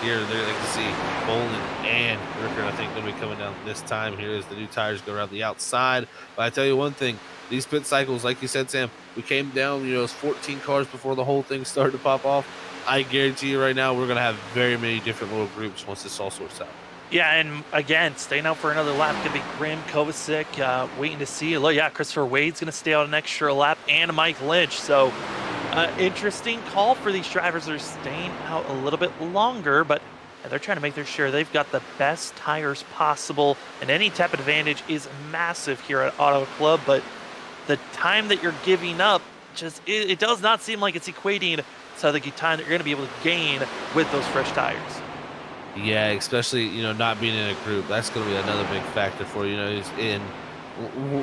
here they're going to see Bowling and Rickard, I think, going to be coming down this time here as the new tires go around the outside. But I tell you one thing, these pit cycles, like you said, Sam, we came down, you know, it was 14 cars before the whole thing started to pop off. I guarantee you right now we're going to have very many different little groups once this all sorts out. Yeah, and again, staying out for another lap could be Grimm, Kovacic, waiting to see. Yeah, Christopher Wade's going to stay out an extra lap, and Mike Lynch. So, interesting call for these drivers that are staying out a little bit longer, but they're trying to make sure they've got the best tires possible, and any tap advantage is massive here at Auto Club, but the time that you're giving up, it does not seem like it's equating to the time that you're going to be able to gain with those fresh tires. Yeah, especially, you know, not being in a group. That's going to be another big factor for you. You know,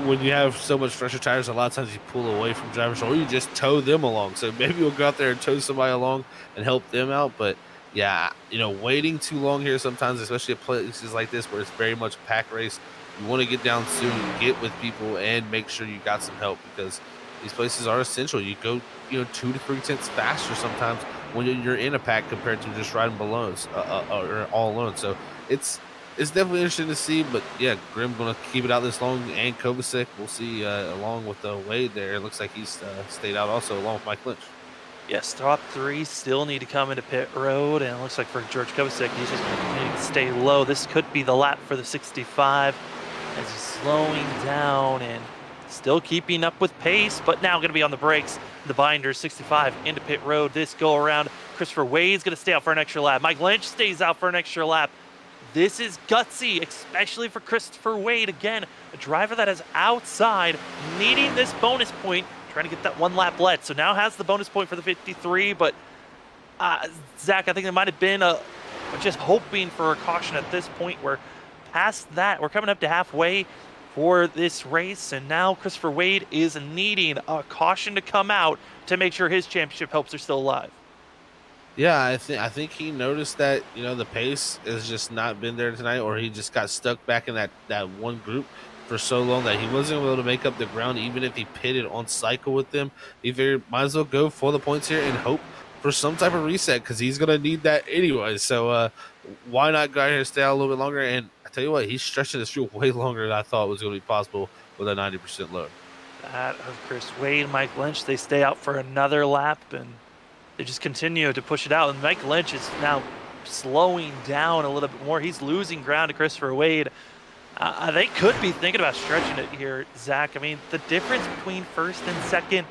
when you have so much fresher tires, a lot of times you pull away from drivers or you just tow them along. So maybe you'll go out there and tow somebody along and help them out. But yeah, you know, waiting too long here sometimes, especially at places like this where it's very much a pack race, you want to get down soon, get with people, and make sure you got some help because these places are essential. You go, you know, 2 to 3 tenths faster sometimes when you're in a pack compared to just riding balloons or all alone. So it's definitely interesting to see. But yeah, Grimm going to keep it out this long, and Kovacic we'll see along with Wade there. It looks like he's stayed out also along with Mike Lynch. Yes, top 3 still need to come into pit road, and it looks like for George Kovacic, he's just going to continue to stay low. This could be the lap for the 65 as he's slowing down and still keeping up with pace, but now going to be on the brakes. The binders, 65 into pit road. This go around, Christopher Wade's going to stay out for an extra lap. Mike Lynch stays out for an extra lap. This is gutsy, especially for Christopher Wade. Again, a driver that is outside, needing this bonus point, trying to get that 1 lap led. So now has the bonus point for the 53, but Zach, I think there might have been just hoping for a caution at this point. We're past that. We're coming up to halfway for this race, and now Christopher Wade is needing a caution to come out to make sure his championship hopes are still alive. Yeah, I think he noticed that, you know, the pace has just not been there tonight, or he just got stuck back in that one group for so long that he wasn't able to make up the ground. Even if he pitted on cycle with them, he figured might as well go for the points here and hope for some type of reset because he's going to need that anyway. So why not go out here and stay out a little bit longer? And I tell you what, he's stretching his fuel way longer than I thought was going to be possible with a 90% load. That of Chris Wade and Mike Lynch, they stay out for another lap, and they just continue to push it out. And Mike Lynch is now slowing down a little bit more. He's losing ground to Christopher Wade. They could be thinking about stretching it here, Zach. I mean, the difference between first and second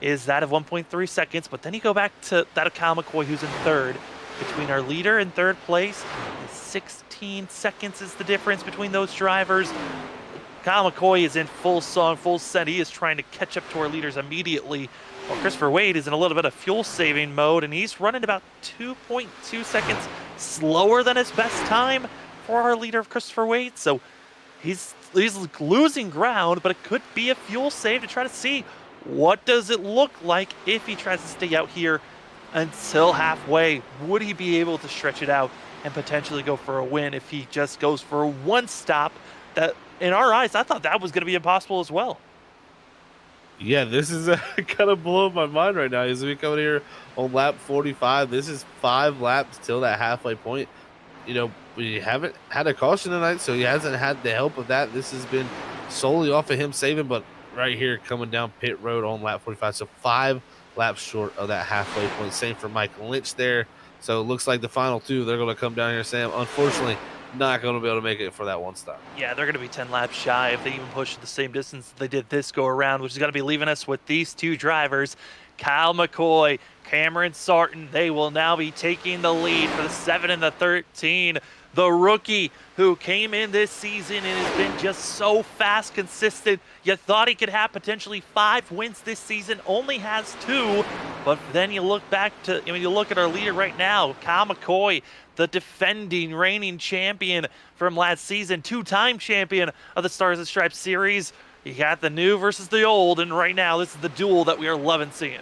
is that of 1.3 seconds, but then you go back to that of Kyle McCoy, who's in third. Between our leader and third place, 16 seconds is the difference between those drivers. Kyle McCoy is in full song, full send. He is trying to catch up to our leaders immediately. While Christopher Wade is in a little bit of fuel saving mode, and he's running about 2.2 seconds slower than his best time for our leader, Christopher Wade. So he's losing ground, but it could be a fuel save to try to see what does it look like if he tries to stay out here until halfway. Would he be able to stretch it out and potentially go for a win if he just goes for one stop? That, in our eyes, I thought that was going to be impossible as well. Yeah, this is kind of blowing my mind right now. As we come in here on lap 45, this is 5 laps till that halfway point. You know, we haven't had a caution tonight, so he hasn't had the help of that. This has been solely off of him saving, but right here coming down pit road on lap 45, so 5 laps short of that halfway point. Same for Mike Lynch there. So it looks like the final 2, they're going to come down here, Sam. Unfortunately, not going to be able to make it for that one stop. Yeah, they're going to be 10 laps shy if they even push the same distance they did this go around, which is going to be leaving us with these 2 drivers, Kyle McCoy, Cameron Sarton. They will now be taking the lead for the 7 and the 13. The rookie who came in this season and has been just so fast, consistent. You thought he could have potentially 5 wins this season, only has 2. But then you look back to, I mean, you look at our leader right now, Kyle McCoy, the defending reigning champion from last season, 2-time champion of the Stars and Stripes series. You got the new versus the old, and right now this is the duel that we are loving seeing.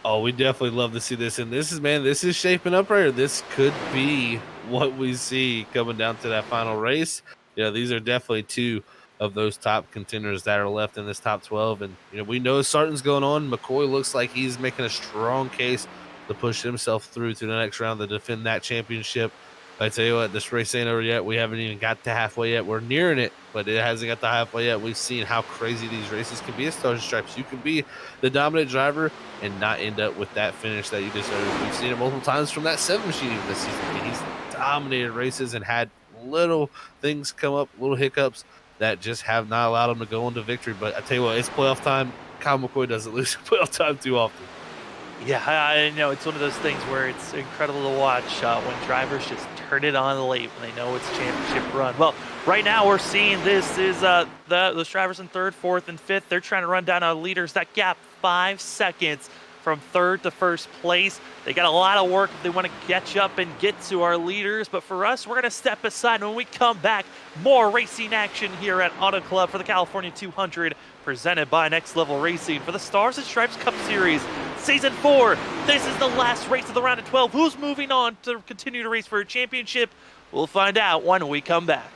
Oh, we definitely love to see this. And this is shaping up right here. This could be what we see coming down to that final race. You know, these are definitely 2 of those top contenders that are left in this top 12. And, you know, we know Sarton's going on. McCoy looks like he's making a strong case to push himself through to the next round to defend that championship. I tell you what, this race ain't over yet. We haven't even got to halfway yet. We're nearing it, but it hasn't got to halfway yet. We've seen how crazy these races can be at Stars and Stripes. You can be the dominant driver and not end up with that finish that you deserve. We've seen it multiple times from that 7 machine even this season. I mean, he's dominated races and had little things come up, little hiccups that just have not allowed him to go into victory. But I tell you what, it's playoff time. Kyle McCoy doesn't lose playoff time too often. Yeah, I know it's one of those things where it's incredible to watch when drivers just turn it on late when they know it's championship run. Well, right now we're seeing this is those drivers in 3rd, 4th, and 5th. They're trying to run down our leaders. That gap 5 seconds from 3rd to 1st place. They got a lot of work if they want to catch up and get to our leaders. But for us, we're going to step aside. When we come back, more racing action here at Auto Club for the California 200, presented by Next Level Racing for the Stars and Stripes Cup Series Season 4. This is the last race of the round of 12. Who's moving on to continue to race for a championship? We'll find out when we come back.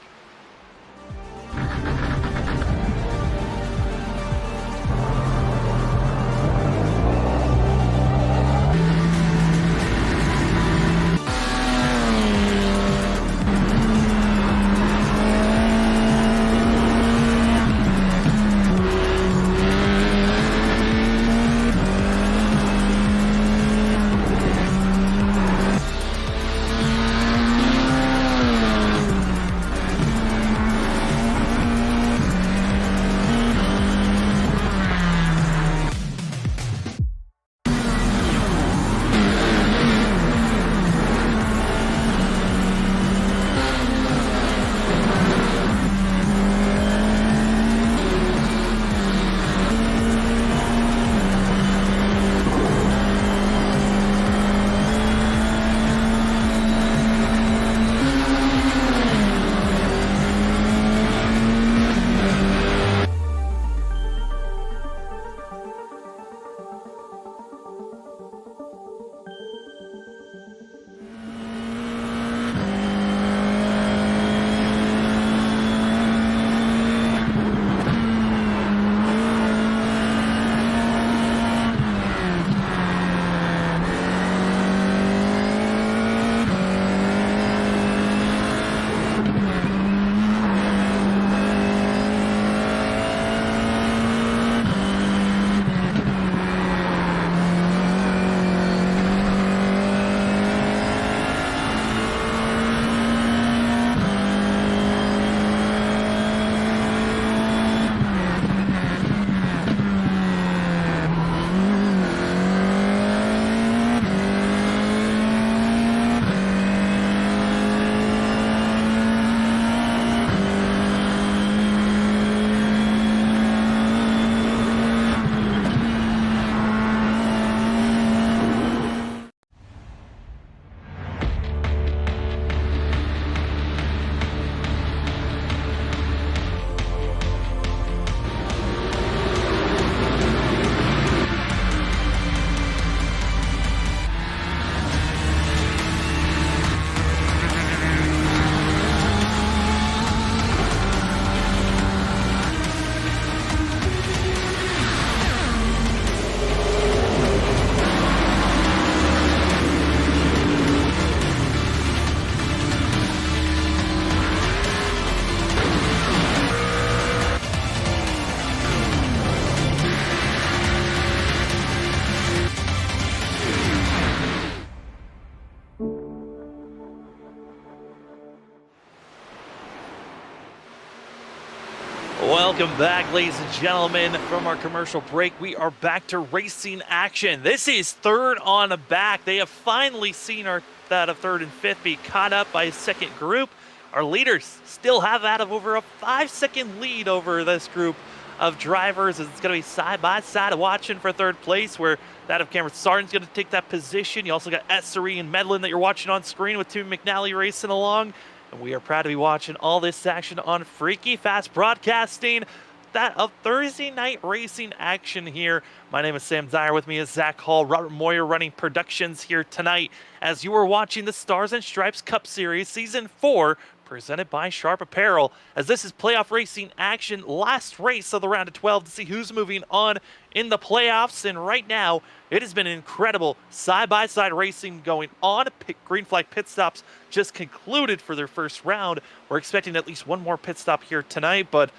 Welcome back, ladies and gentlemen, from our commercial break. We are back to racing action. This is third on the back. They have finally seen that of third and fifth be caught up by a second group. Our leaders still have that of over a 5-second lead over this group of drivers. It's going to be side by side watching for third place, where that of Cameron Sarton's going to take that position. You also got Essery and Medlin that you're watching on screen with Tim McNally racing along. And we are proud to be watching all this action on Freaky Fast Broadcasting, that of Thursday night racing action here. My name is Sam Dyer. With me is Zach Hall, Robert Moyer running productions here tonight as you are watching the Stars and Stripes Cup Series Season 4 presented by Sharp Apparel, as this is playoff racing action, last race of the round of 12 to see who's moving on in the playoffs. And right now, it has been incredible side-by-side racing going on. Green flag pit stops just concluded for their first round. We're expecting at least one more pit stop here tonight, but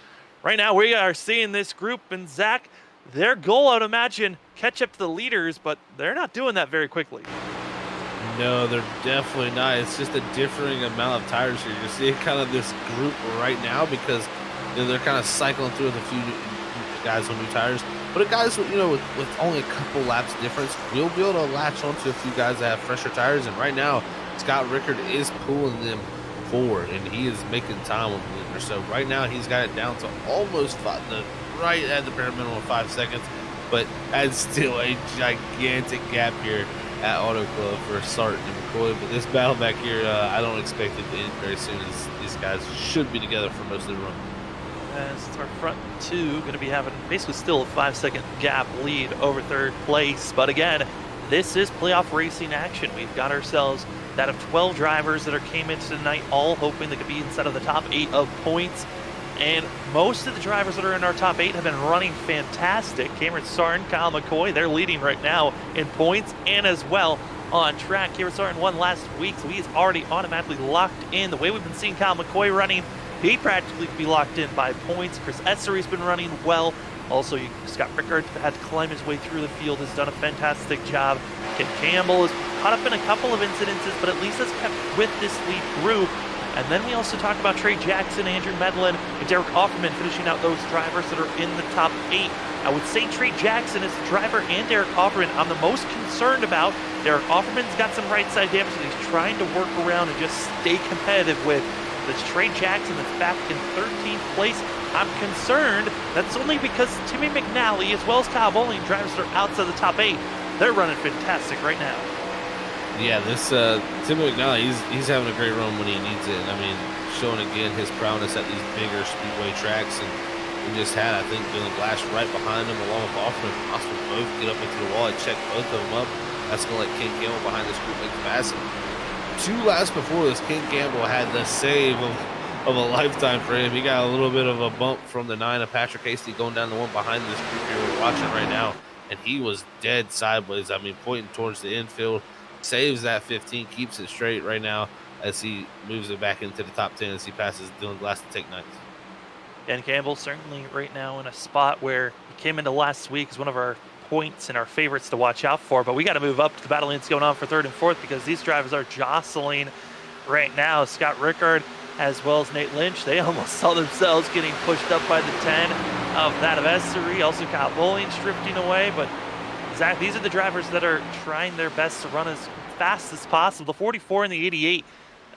right now we are seeing this group, and Zach, their goal, I would imagine, catch up to the leaders, but they're not doing that very quickly. No, they're definitely not. It's just a differing amount of tires here. You're seeing kind of this group right now because they're kind of cycling through with a few guys on new tires. But guys, with only a couple laps difference, we'll be able to latch onto a few guys that have fresher tires. And right now, Scott Rickard is pulling them forward, and he is making time with the leader. So right now, he's got it down to almost right at the bare minimum of 5 seconds. But that's still a gigantic gap here at Auto Club for Sarton and McCoy. But this battle back here, I don't expect it to end very soon, as these guys should be together for most of the run. As our front two going to be having basically still a 5-second gap lead over third place. But again, this is playoff racing action. We've got ourselves that of 12 drivers that came into tonight, all hoping they could be inside of the top 8 of points. And most of the drivers that are in our top 8 have been running fantastic. Cameron Sarton, Kyle McCoy, they're leading right now in points and as well on track. Cameron Sarton won last week, so he's already automatically locked in. The way we've been seeing Kyle McCoy running, he practically could be locked in by points. Chris Essery's been running well. Also, Scott Rickard had to climb his way through the field, has done a fantastic job. Ken Campbell is caught up in a couple of incidences, but at least has kept with this lead group. And then we also talk about Trey Jackson, Andrew Medlin, and Derek Offerman finishing out those drivers that are in the top 8. I would say Trey Jackson is the driver and Derek Offerman I'm the most concerned about. Derek Offerman's got some right side damage that he's trying to work around and just stay competitive with. This Trey Jackson that's back in 13th place, I'm concerned that's only because Timmy McNally as well as Kyle Bowling, drivers that are outside the top 8, they're running fantastic right now. Yeah, this Timmy McNally, he's having a great run when he needs it. And I mean, showing again his prowess at these bigger speedway tracks. And we just had, I think, Dylan Glass right behind him, along with Offerman. Possibly both get up into the wall and check both of them up. That's going to let Ken Campbell behind this group make the pass. And 2 laps before this, Ken Campbell had the save of a lifetime for him. He got a little bit of a bump from the 9 of Patrick Hasty going down the one behind this group here we're watching right now. And he was dead sideways. I mean, pointing towards the infield. Saves that 15, keeps it straight right now as he moves it back into the top 10 as he passes Dylan Glass to take 9th. And Campbell certainly right now in a spot where he came into last week as one of our points and our favorites to watch out for. But we got to move up to the battle that's going on for 3rd and 4th because these drivers are jostling right now. Scott Rickard as well as Nate Lynch, they almost saw themselves getting pushed up by the 10 of that of Essery. Also Kyle Bowling drifting away, but Zach, these are the drivers that are trying their best to run as fast as possible. The 44 and the 88,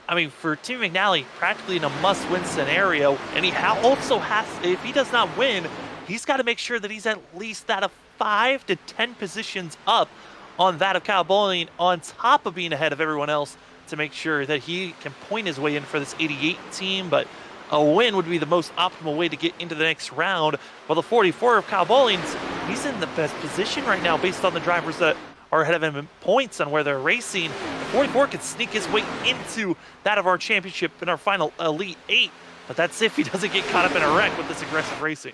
I mean, for Tim McNally, practically in a must-win scenario. And he also has, if he does not win, he's got to make sure that he's at least that of 5 to 10 positions up on that of Kyle Bowling, on top of being ahead of everyone else, to make sure that he can point his way in for this 88 team. But a win would be the most optimal way to get into the next round. While the 44 of Kyle Bowling's, he's in the best position right now based on the drivers that are ahead of him in points on where they're racing. The 44 could sneak his way into that of our championship in our final Elite 8. But that's if he doesn't get caught up in a wreck with this aggressive racing.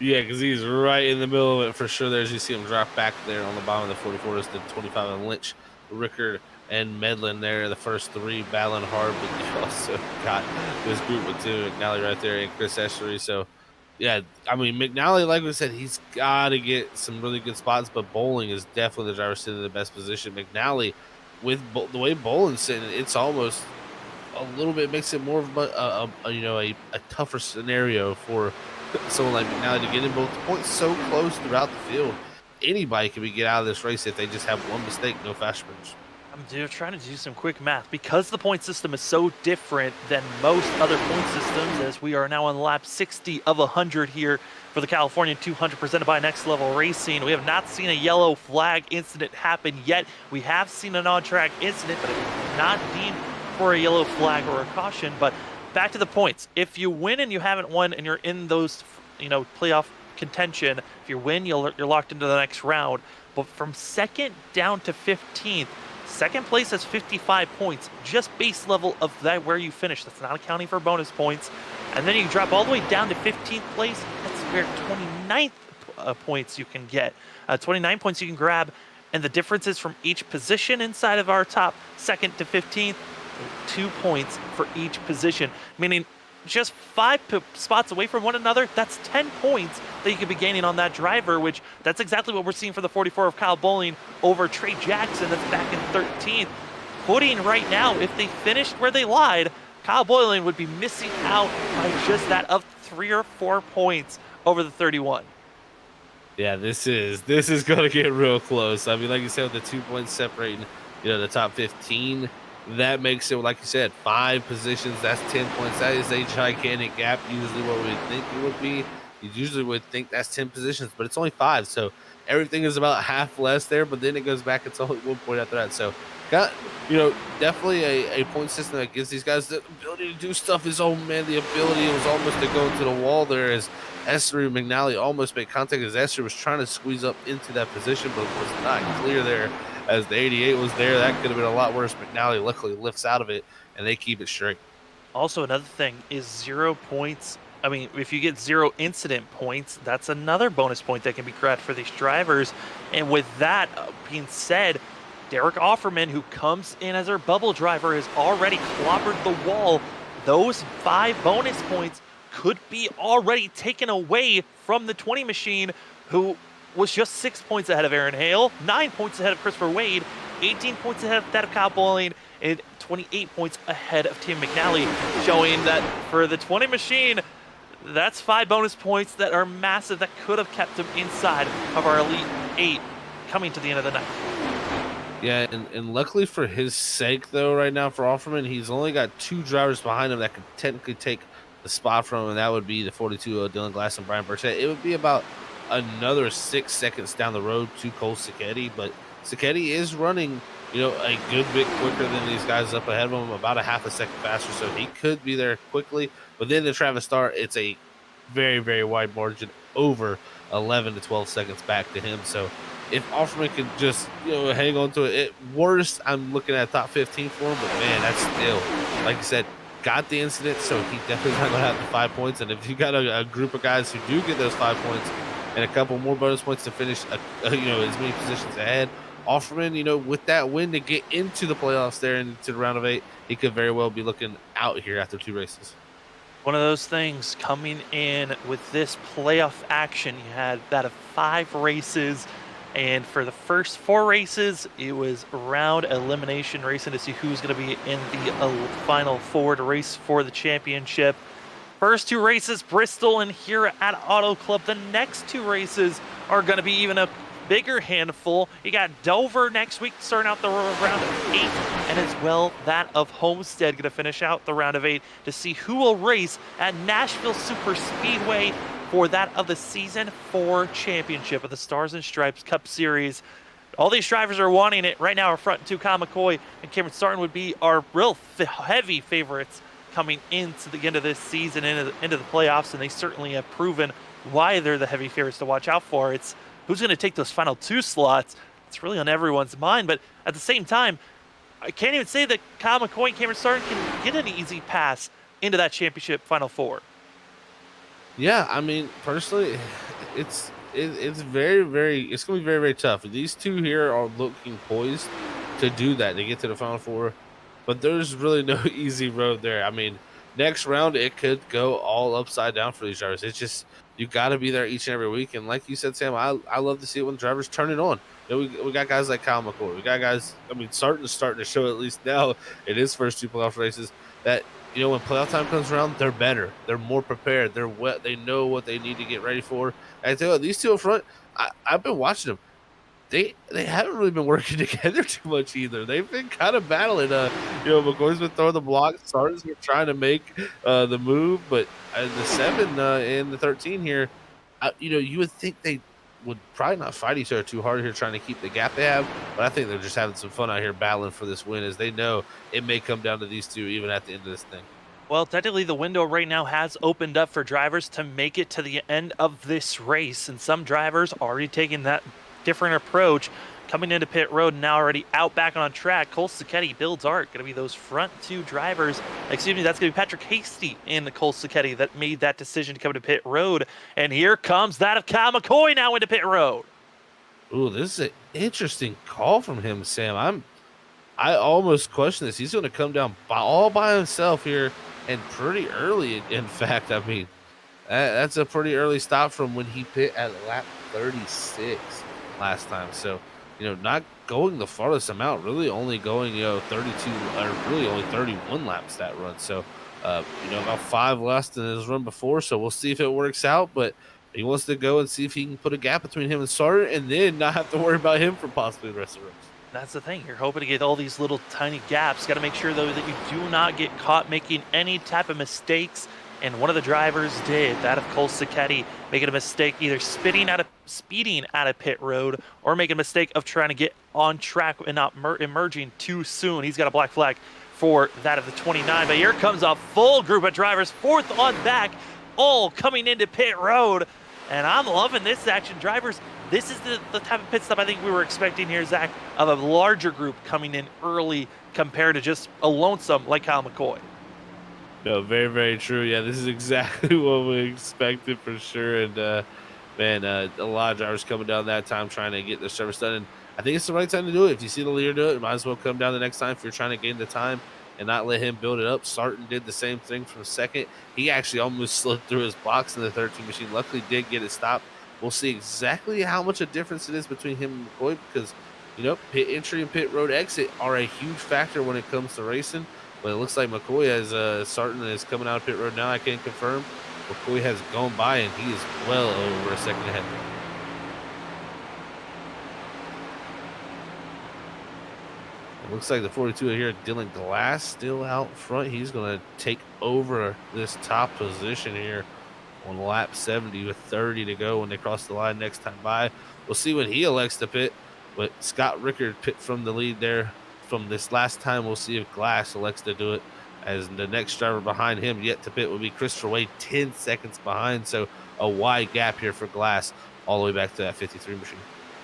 Yeah, because he's right in the middle of it for sure. There's, you see him drop back there on the bottom of the 44 is the 25 of Lynch, Rickard, and Medlin there, the first 3 battling hard, but you also got this group with 2, McNally right there and Chris Essery. So, yeah, I mean, McNally, like we said, he's got to get some really good spots, but Bowling is definitely the driver sitting in the best position. McNally, with the way Bowling's sitting, it's almost a little bit makes it more of a tougher scenario for someone like McNally to get in both points so close throughout the field. Anybody can get out of this race if they just have one mistake, no fast finish. I'm trying to do some quick math. Because the point system is so different than most other point systems, as we are now on lap 60 of 100 here for the California 200 presented by Next Level Racing. We have not seen a yellow flag incident happen yet. We have seen an on-track incident, but it was not deemed for a yellow flag or a caution. But back to the points. If you win and you haven't won and you're in those, playoff contention, if you win, you're locked into the next round. But from second down to 15th, second place has 55 points, just base level of that where you finish. That's not accounting for bonus points. And then you drop all the way down to 15th place. That's where 29th points you can get. 29 points you can grab. And the differences from each position inside of our top second to 15th, 2 points for each position, meaning just 5 spots away from one another. That's 10 points that you could be gaining on that driver, which that's exactly what we're seeing for the 44 of Kyle Bowling over Trey Jackson that's back in 13th. Putting right now, if they finished where they lied, Kyle Bowling would be missing out by just that of 3 or 4 points over the 31. Yeah, this is going to get real close. I mean, like you said, with the 2 points separating, the top 15, that makes it, like you said, 5 positions. That's 10 points. That is a gigantic gap. Usually what we would think it would be. You usually would think that's 10 positions, but it's only 5. So everything is about half less there, but then it goes back. It's only 1 point after that. So definitely a point system that gives these guys the ability to do stuff. The ability was almost to go into the wall there as Esser McNally almost made contact as Esser was trying to squeeze up into that position, but was not clear there. As the 88 was there, that could have been a lot worse. McNally luckily lifts out of it, and they keep it straight. Also, another thing is 0 points. I mean, if you get 0 incident points, that's another bonus point that can be grabbed for these drivers. And with that being said, Derek Offerman, who comes in as our bubble driver, has already clobbered the wall. Those 5 bonus points could be already taken away from the 20 machine, who was just 6 points ahead of Aaron Hale, 9 points ahead of Christopher Wade, 18 points ahead of that of Kyle Bowling, and 28 points ahead of Tim McNally, showing that for the 20 machine, that's 5 bonus points that are massive that could have kept him inside of our Elite 8 coming to the end of the night. Yeah, and luckily for his sake, though, right now for Offerman, he's only got 2 drivers behind him that could technically take the spot from him, and that would be the 42 of Dylan Glass and Brian Burchett. It would be about another 6 seconds down the road to Cole Sacchetti, but Sacchetti is running, a good bit quicker than these guys up ahead of him, about a half a second faster, so he could be there quickly. But then the Travis Starr, it's a very, very wide margin, over 11 to 12 seconds back to him. So if Offerman could just, hang on to it, at worst, I'm looking at top 15 for him, but man, that's still, like you said, got the incident, so he definitely not going to have the 5 points. And if you got a group of guys who do get those 5 points and a couple more bonus points to finish, as many positions ahead, Offerman, with that win to get into the playoffs there and into the round of 8, he could very well be looking out here after 2 races. One of those things coming in with this playoff action, you had that of 5 races. And for the first 4 races, it was round elimination racing to see who's going to be in the final 4 to race for the championship. First 2 races, Bristol and here at Auto Club. The next 2 races are going to be even a bigger handful. You got Dover next week starting out the round of 8, and as well that of Homestead going to finish out the round of 8 to see who will race at Nashville Super Speedway for that of the Season 4 Championship of the Stars and Stripes Cup Series. All these drivers are wanting it right now. Our front 2, Kyle McCoy and Cameron Starton, would be our real heavy favorites coming into the end of this season, into the playoffs, and they certainly have proven why they're the heavy favorites to watch out for. It's who's going to take those final 2 slots. It's really on everyone's mind, but at the same time, I can't even say that Kyle McCoy and Cameron Starton can get an easy pass into that championship final 4. Yeah, I mean, personally, it's very, very, it's going to be very, very tough. These 2 here are looking poised to do that, to get to the final 4, but there's really no easy road there. I mean, next round, it could go all upside down for these drivers. It's just, you got to be there each and every week. And like you said, Sam, I love to see it when drivers turn it on. We got guys like Kyle McCoy. We got guys, I mean, starting to show, at least now in his first 2 playoff races, that you know, when playoff time comes around, they're better. They're more prepared. They're wet. They know what they need to get ready for. And I tell you what, these two up front, I've been watching them. They haven't really been working together too much either. They've been kind of battling. You know, McCoy's been throwing the block. Sargent's been trying to make the move, but the 7 and the 13 here, you know, you would think they would probably not fight each other too hard here, trying to keep the gap they have. But I think they're just having some fun out here battling for this win, as they know it may come down to these two even at the end of this thing. Well, technically, the window right now has opened up for drivers to make it to the end of this race, and some drivers already taking that different approach, coming into pit road now already out back on track. Cole Sacchetti, Bill Dart, going to be those front two drivers. Excuse me, that's going to be Patrick Hasty and Cole Sacchetti that made that decision to come to pit road. And here comes that of Kyle McCoy now into pit road. Ooh, this is an interesting call from him, Sam. I almost question this. He's going to come down all by himself here, and pretty early. In fact, I mean, that's a pretty early stop from when he pit at lap 36 last time. So, you know, not going the farthest amount, really only going, you know, 32 or really only 31 laps that run. So, you know, about 5 less than his run before. So we'll see if it works out. But he wants to go and see if he can put a gap between him and Sargent, and then not have to worry about him for possibly the rest of the race. That's the thing. You're hoping to get all these little tiny gaps. Got to make sure, though, that you do not get caught making any type of mistakes. And one of the drivers did, that of Cole Sacchetti, making a mistake either speeding out of pit road, or making a mistake of trying to get on track and not emerging too soon. He's got a black flag for that of the 29. But here comes a full group of drivers, fourth on back, all coming into pit road. And I'm loving this action. Drivers, this is the type of pit stop I think we were expecting here, Zach, of a larger group coming in early compared to just a lonesome like Kyle McCoy. No, very, very true. Yeah, this is exactly what we expected for sure. And, man, a lot of drivers coming down that time trying to get their service done. And I think it's the right time to do it. If you see the leader do it, you might as well come down the next time if you're trying to gain the time and not let him build it up. Sargent did the same thing from second. He actually almost slipped through his box in the 13 machine. Luckily, did get it stopped. We'll see exactly how much a difference it is between him and McCoy, because, you know, pit entry and pit road exit are a huge factor when it comes to racing. But it looks like McCoy has Sargent is coming out of pit road now. I can't confirm. McCoy has gone by, and he is well over a second ahead. It looks like the 42 here, Dylan Glass, still out front. He's going to take over this top position here on lap 70 with 30 to go when they cross the line next time by. We'll see when he elects to pit, but Scott Rickard pit from the lead there from this last time. We'll see if Glass elects to do it, as the next driver behind him yet to pit will be Christopher Wade, 10 seconds behind. So a wide gap here for Glass all the way back to that 53 machine.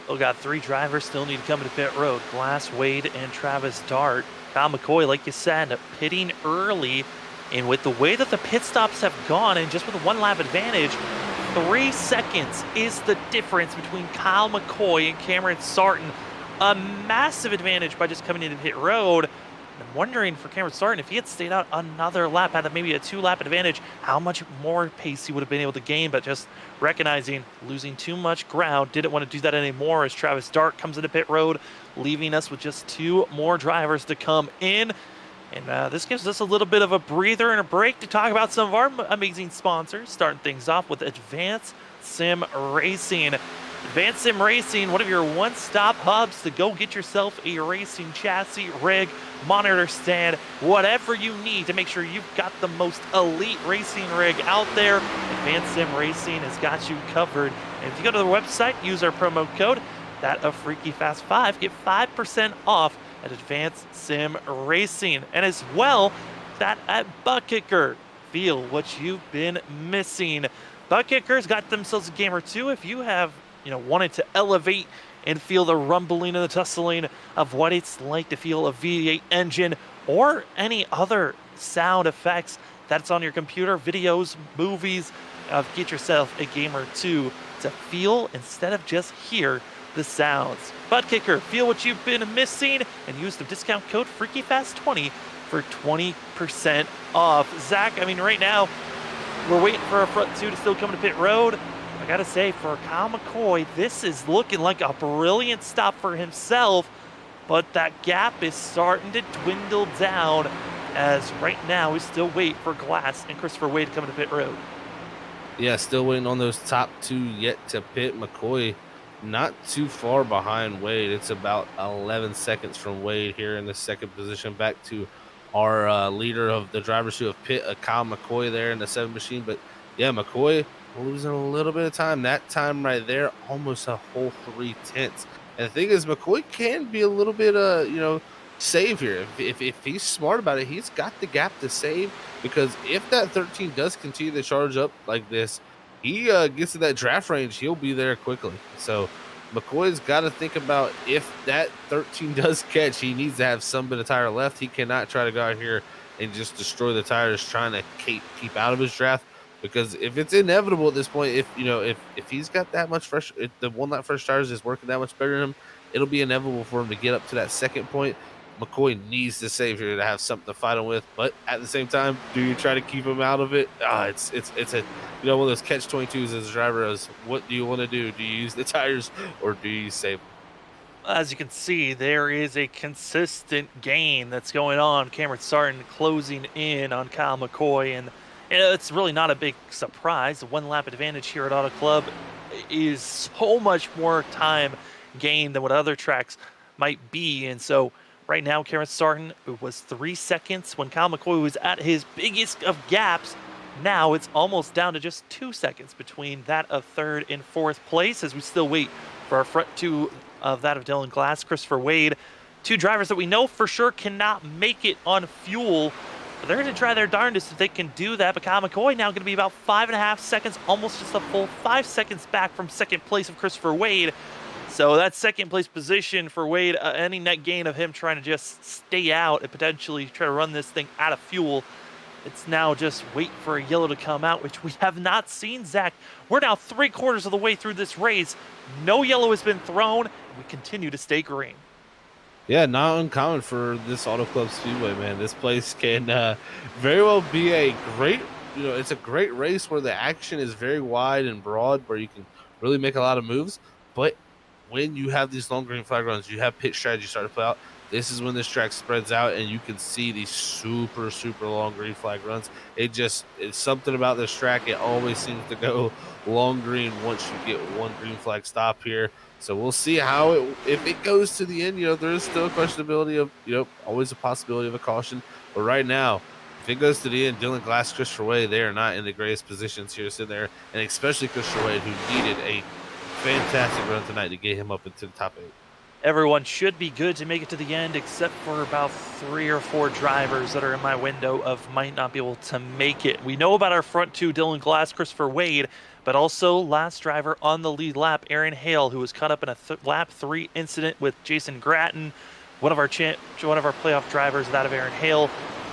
Still got 3 drivers still need to come to pit road. Glass, Wade, and Travis Dart. Kyle McCoy, like you said, pitting early. And with the way that the pit stops have gone, and just with a 1 lap advantage, 3 seconds is the difference between Kyle McCoy and Cameron Sargent. A massive advantage by just coming into pit road. I'm wondering for Cameron Sargent, if he had stayed out another lap, had maybe a 2-lap advantage, how much more pace he would have been able to gain. But just recognizing losing too much ground, didn't want to do that anymore, as Travis Dart comes into pit road, leaving us with just 2 more drivers to come in. And this gives us a little bit of a breather and a break to talk about some of our amazing sponsors, starting things off with Advanced Sim Racing. Advanced Sim Racing, one of your one-stop hubs to go get yourself a racing chassis, rig, monitor stand, whatever you need to make sure you've got the most elite racing rig out there. Advanced Sim Racing has got you covered. And if you go to the website, use our promo code, that of FreakyFast5, get 5% off at Advanced Sim Racing. And as well, that at ButtKicker. Feel what you've been missing. ButtKicker's got themselves a game or two. If you have, wanted to elevate and feel the rumbling and the tussling of what it's like to feel a V8 engine or any other sound effects that's on your computer, videos, movies, get yourself a game or two to feel instead of just hear the sounds. ButtKicker, feel what you've been missing and use the discount code FreakyFast20 for 20% off. Zach, right now we're waiting for our front 2 to still come to pit road. I gotta say, for Kyle McCoy, this is looking like a brilliant stop for himself, but that gap is starting to dwindle down. as right now we still wait for Glass and Christopher Wade coming to pit road. Yeah, still waiting on those top two yet to pit. McCoy not too far behind Wade. It's about 11 seconds from Wade here in the second position. Back to our leader of the drivers who have pit, Kyle McCoy there in the 7 machine. But yeah, McCoy losing a little bit of time. That time right there, almost a whole 3/10. And the thing is, McCoy can be a little bit, save here. If he's smart about it, he's got the gap to save, because if that 13 does continue to charge up like this, he gets to that draft range, he'll be there quickly. So McCoy's got to think about, if that 13 does catch, he needs to have some bit of tire left. He cannot try to go out here and just destroy the tires trying to keep out of his draft, because if it's inevitable at this point, if he's got that much fresh, if the one lap fresh tires is working that much better than him, it'll be inevitable for him to get up to that second point. McCoy needs to save here to have something to fight him with, but at the same time, do you try to keep him out of it? It's a one of those catch-22s as a driver. Is what do you want to do? Do you use the tires or do you save them? As you can see, there is a consistent gain that's going on. Cameron Sarton closing in on Kyle McCoy, and it's really not a big surprise. The one lap advantage here at Auto Club is so much more time gained than what other tracks might be, and so right now, Cameron Sarton was 3 seconds when Kyle McCoy was at his biggest of gaps. Now it's almost down to just 2 seconds between that of third and fourth place, as we still wait for our front two of that of Dylan Glass, Christopher Wade. Two drivers that we know for sure cannot make it on fuel. But they're going to try their darndest if they can do that. But Kyle McCoy now going to be about 5.5 seconds, almost just a full 5 seconds back from second place of Christopher Wade. So that second place position for Wade, any net gain of him trying to just stay out and potentially try to run this thing out of fuel, it's now just wait for a yellow to come out, which we have not seen, Zach. We're now 3/4 of the way through this race. No yellow has been thrown. And we continue to stay green. Yeah, not uncommon for this Auto Club Speedway, man. This place can very well be a great, it's a great race where the action is very wide and broad, where you can really make a lot of moves. But when you have these long green flag runs, you have pit strategy start to play out. This is when this track spreads out and you can see these super, super long green flag runs. It's something about this track. It always seems to go long green once you get one green flag stop here. So we'll see how if it goes to the end. There is still a questionability of, always a possibility of a caution. But right now, if it goes to the end, Dylan Glass, Christopher Wade, they are not in the greatest positions here sitting there. And especially Christopher Wade, who needed a fantastic run tonight to get him up into the top 8. Everyone should be good to make it to the end, except for about 3 or 4 drivers that are in my window of might not be able to make it. We know about our front two, Dylan Glass, Christopher Wade, but also last driver on the lead lap, Aaron Hale, who was caught up in a lap 3 incident with Jason Gratton, one of our playoff drivers, that of Aaron Hale.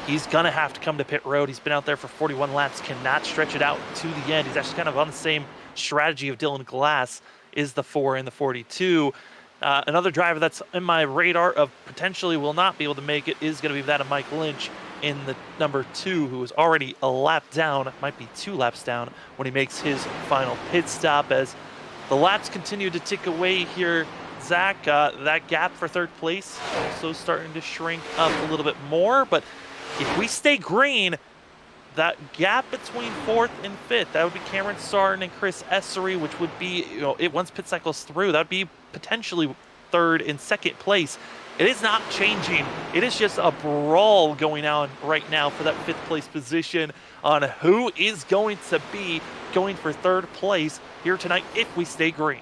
He's going to have to come to pit road. He's been out there for 41 laps, cannot stretch it out to the end. He's actually kind of on the same strategy of Dylan Glass, is the 4 and the 42. Another driver that's in my radar of potentially will not be able to make it is going to be that of Mike Lynch in the number 2, who is already a lap down, might be 2 laps down when he makes his final pit stop. As the laps continue to tick away here, Zach, that gap for third place also starting to shrink up a little bit more. But if we stay green, that gap between 4th and 5th, that would be Cameron Sarton and Chris Essery, which would be, once pit cycle's through, that would be potentially 3rd and 2nd place. It is not changing. It is just a brawl going on right now for that 5th place position on who is going to be going for 3rd place here tonight if we stay green.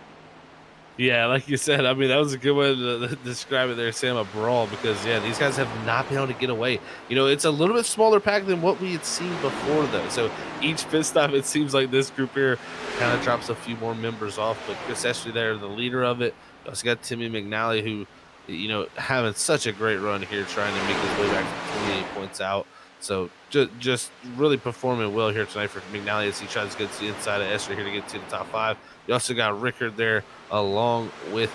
Yeah, like you said, I mean, that was a good way to describe it there, Sam, a brawl, because, yeah, these guys have not been able to get away. It's a little bit smaller pack than what we had seen before, though. So each pit stop, it seems like this group here kind of drops a few more members off. But Chris Eshley there, the leader of it. You also got Timmy McNally, who, having such a great run here, trying to make his way back to 28 points out. So just really performing well here tonight for McNally as he tries to get to the inside of Escher here to get to the top 5. You also got Rickard there along with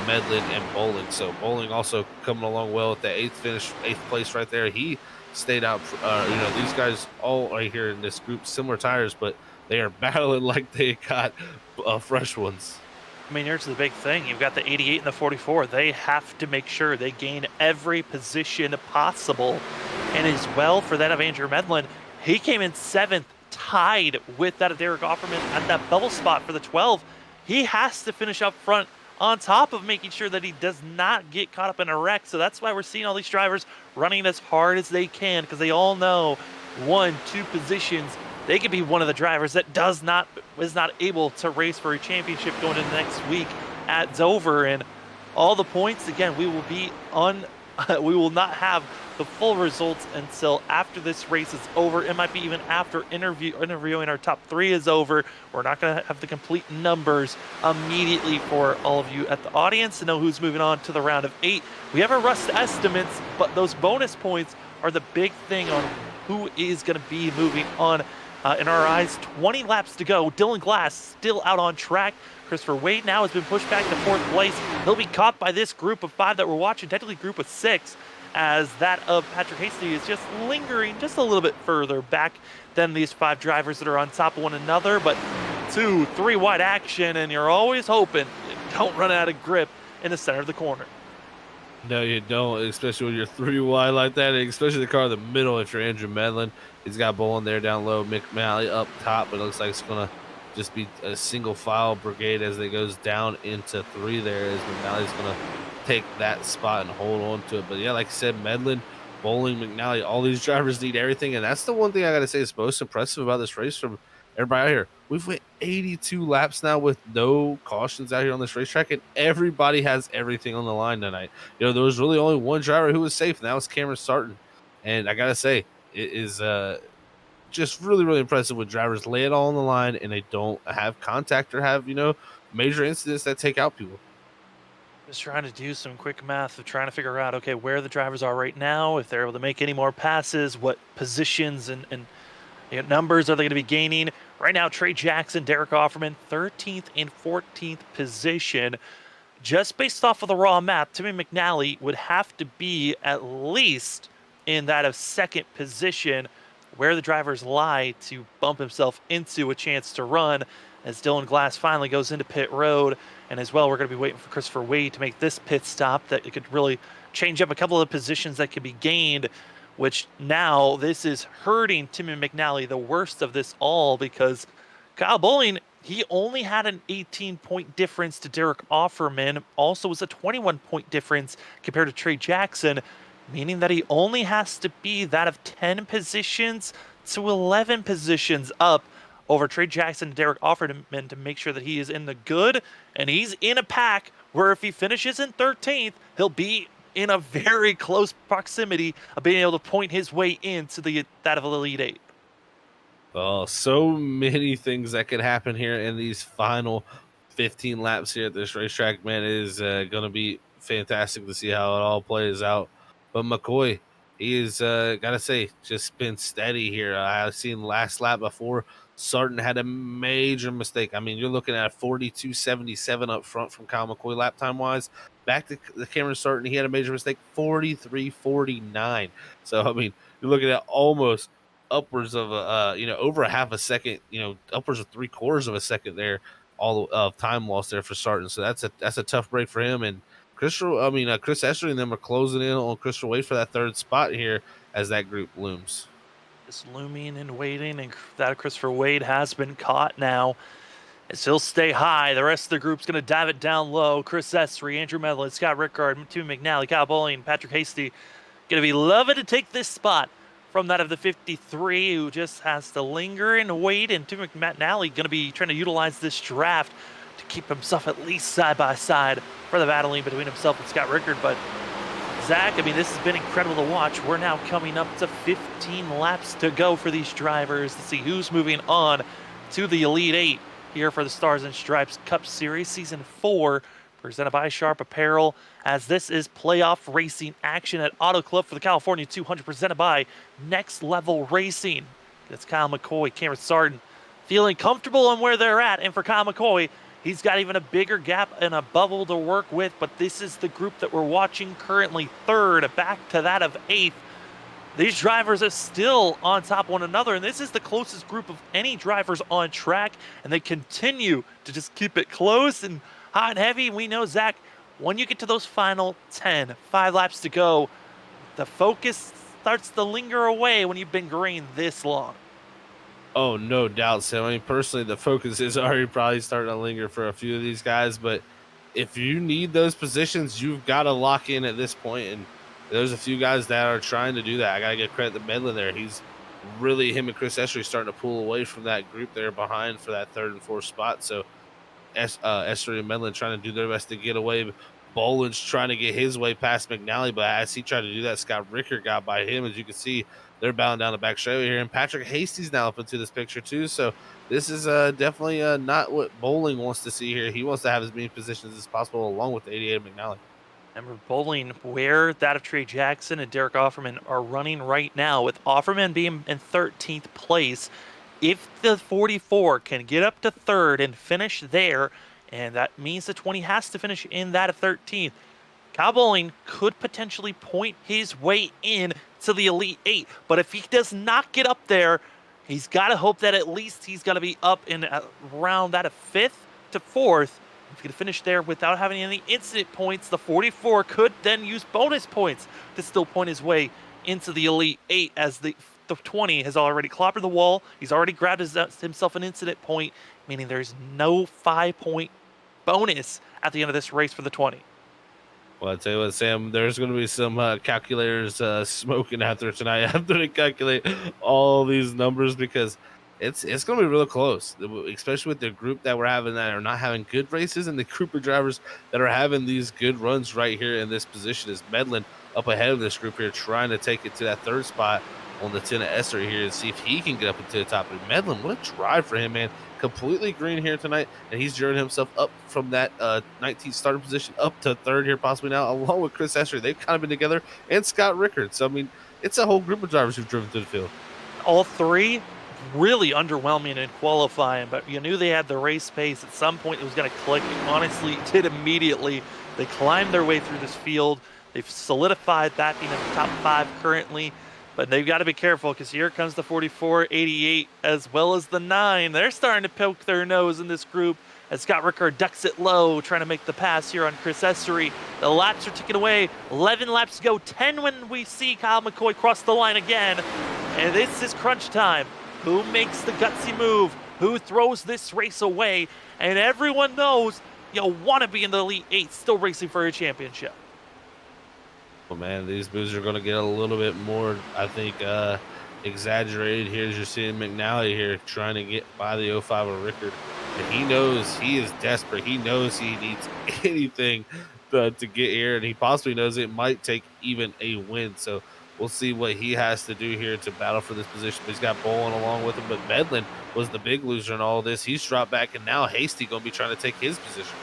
Medlin and Bowling. So Bowling also coming along well with that 8th place right there. He stayed out. These guys all right here in this group, similar tires, but they are battling like they got fresh ones. I mean, here's the big thing. You've got the 88 and the 44. They have to make sure they gain every position possible. And as well, for that of Andrew Medlin, he came in 7th, tied with that of Derek Offerman at that bubble spot for the 12. He has to finish up front on top of making sure that he does not get caught up in a wreck. So that's why we're seeing all these drivers running as hard as they can, because they all know 1-2 positions, they could be one of the drivers that is not able to race for a championship going into next week at Dover. And all the points, again, we will not have the full results until after this race is over. It might be even after interviewing our top 3 is over. We're not going to have the complete numbers immediately for all of you at the audience to know who's moving on to the round of 8. We have our rust estimates, but those bonus points are the big thing on who is going to be moving on. In our eyes, 20 laps to go. Dylan Glass still out on track. Christopher Wade now has been pushed back to 4th place. He'll be caught by this group of 5 that we're watching, technically group of 6, as that of Patrick Hasty is just lingering just a little bit further back than these 5 drivers that are on top of one another. But 2-3 wide action, and you're always hoping you don't run out of grip in the center of the corner. No, you don't, especially when you're 3 wide like that, especially the car in the middle if you're Andrew Medlin. He's got Bolin there down low, McNally up top, but it looks like it's going to just be a single file brigade as it goes down into 3 there, as McNally's going to take that spot and hold on to it. But yeah, like I said, Medlin, Bowling, McNally, all these drivers need everything, and that's the one thing I got to say is most impressive about this race from everybody out here. We've went 82 laps now with no cautions out here on this racetrack, and everybody has everything on the line tonight. You know, there was really only one driver who was safe, and that was Cameron Sarton. And I got to say, it is just really, really impressive when drivers lay it all on the line and they don't have contact or have, major incidents that take out people. Just trying to do some quick math of trying to figure out, okay, where the drivers are right now, if they're able to make any more passes, what positions and numbers are they going to be gaining. Right now, Trey Jackson, Derek Offerman, 13th and 14th position. Just based off of the raw math, Timmy McNally would have to be at least in that of 2nd position, where the drivers lie, to bump himself into a chance to run, as Dylan Glass finally goes into pit road. And as well, we're going to be waiting for Christopher Wade to make this pit stop that it could really change up a couple of positions that could be gained, which now this is hurting Timmy McNally the worst of this all, because Kyle Bowling, he only had an 18-point difference to Derek Offerman, also was a 21-point difference compared to Trey Jackson, meaning that he only has to be that of 10 positions to 11 positions up over Trey Jackson and Derek Offerman to make sure that he is in the good, and he's in a pack where if he finishes in 13th, he'll be in a very close proximity of being able to point his way into that of Elite 8. Oh, so many things that could happen here in these final 15 laps here at this racetrack, man. It is going to be fantastic to see how it all plays out. But McCoy, he is, got to say, just been steady here. I've seen last lap before Sarton had a major mistake. I mean, you're looking at a 42.77 up front from Kyle McCoy lap time wise. Back to the Cameron Sarton, he had a major mistake, 43.49. So, I mean, you're looking at almost upwards of over a half a second, upwards of 3/4 of a second there, all of time lost there for Sarton. So that's a tough break for him. And Chris Esther and them are closing in on Christopher Wade for that 3rd spot here as that group looms. Just looming and waiting, and that Christopher Wade has been caught now. As he'll stay high, the rest of the group's going to dive it down low. Chris Esri, Andrew Medlin, Scott Rickard, Timmy McNally, Kyle Bowling, Patrick Hasty going to be loving to take this spot from that of the 53, who just has to linger and wait. And Timmy McNally going to be trying to utilize this draft to keep himself at least side by side for the battling between himself and Scott Rickard. But Zach, I mean, this has been incredible to watch. We're now coming up to 15 laps to go for these drivers to see who's moving on to the Elite 8 here for the Stars and Stripes Cup Series Season 4, presented by Sharp Apparel, as this is playoff racing action at Auto Club for the California 200, presented by Next Level Racing. It's Kyle McCoy, Cameron Sarton, feeling comfortable on where they're at, and for Kyle McCoy, he's got even a bigger gap and a bubble to work with, but this is the group that we're watching currently 3rd, back to that of 8th. These drivers are still on top of one another, and this is the closest group of any drivers on track, and they continue to just keep it close. And hot and heavy. We know, Zach, when you get to those final 10, 5 laps to go, the focus starts to linger away when you've been green this long. Oh, no doubt, Sam. I mean, personally, the focus is already probably starting to linger for a few of these guys, but if you need those positions, you've got to lock in at this point. And there's a few guys that are trying to do that. I got to give credit to Medlin there. He's really, him and Chris Essery starting to pull away from that group there behind for that third and fourth spot. So Essery and Medlin trying to do their best to get away. Boland's trying to get his way past McNally, but as he tried to do that, Scott Ricker got by him. As you can see, they're bound down the back straightaway here. And Patrick Hasty's now up into this picture, too. So this is definitely not what Bowling wants to see here. He wants to have as many positions as possible along with 88 McNally. Remember, Bowling, where that of Trey Jackson and Derek Offerman are running right now, with Offerman being in 13th place. If the 44 can get up to third and finish there, and that means the 20 has to finish in that of 13th, Kyle Bowling could potentially point his way in to the Elite 8. But if he does not get up there, he's got to hope that at least he's going to be up in around that of 5th to 4th. If he can finish there without having any incident points, the 44 could then use bonus points to still point his way into the Elite 8, as the 20 has already clobbered the wall. He's already grabbed himself an incident point, meaning there's no 5-point bonus at the end of this race for the 20. Well, I'll tell you what, Sam, there's going to be some calculators smoking after tonight after they calculate all these numbers, because it's going to be real close, especially with the group that we're having that are not having good races, and the group of drivers that are having these good runs right here in this position. Is Medlin up ahead of this group here, trying to take it to that third spot on the 10 of Esser here and see if he can get up into the top. And Medlin, what a drive for him, man. Completely green here tonight, and he's driven himself up from that 19th starter position up to third here possibly now, along with Chris Esser. They've kind of been together, and Scott Rickard. So, I mean, it's a whole group of drivers who've driven through the field. All three really underwhelming in qualifying, but you knew they had the race pace. At some point, it was going to click. It honestly did immediately. They climbed their way through this field. They've solidified that being in the top 5 currently. But they've got to be careful, because here comes the 44, 88, as well as the 9. They're starting to poke their nose in this group as Scott Rickard ducks it low, trying to make the pass here on Chris Essery. The laps are ticking away. 11 laps to go. 10 when we see Kyle McCoy cross the line again. And this is crunch time. Who makes the gutsy move? Who throws this race away? And everyone knows you want to be in the Elite 8, still racing for a championship. Well, man, these moves are going to get a little bit more, I think, exaggerated here, as you're seeing McNally here trying to get by the 05 of Rickard. And he knows he is desperate. He knows he needs anything to get here, and he possibly knows it might take even a win. So we'll see what he has to do here to battle for this position. But he's got Bolin along with him, but Medlin was the big loser in all this. He's dropped back, and now Hasty going to be trying to take his position.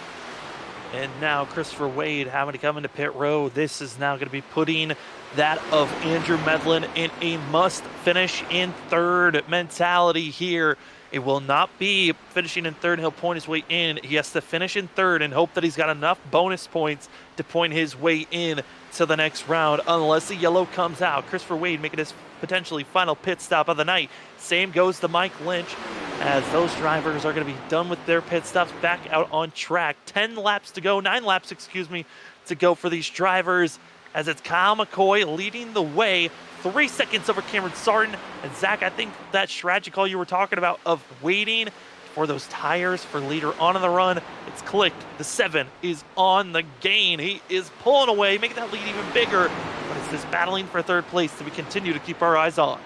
And now Christopher Wade having to come into pit row. This is now going to be putting that of Andrew Medlin in a must finish in third mentality here. It will not be finishing in third and he'll point his way in. He has to finish in third and hope that he's got enough bonus points to point his way in to the next round, unless the yellow comes out. Christopher Wade making his potentially final pit stop of the night. Same goes to Mike Lynch, as those drivers are going to be done with their pit stops, back out on track. 9 laps to go to go for these drivers, as it's Kyle McCoy leading the way, 3 seconds over Cameron Sarton. And Zach, I think that strategy call you were talking about of waiting for those tires for later on in the run, it's clicked. The 7 is on the gain. He is pulling away, making that lead even bigger. But it's this battling for third place that we continue to keep our eyes on.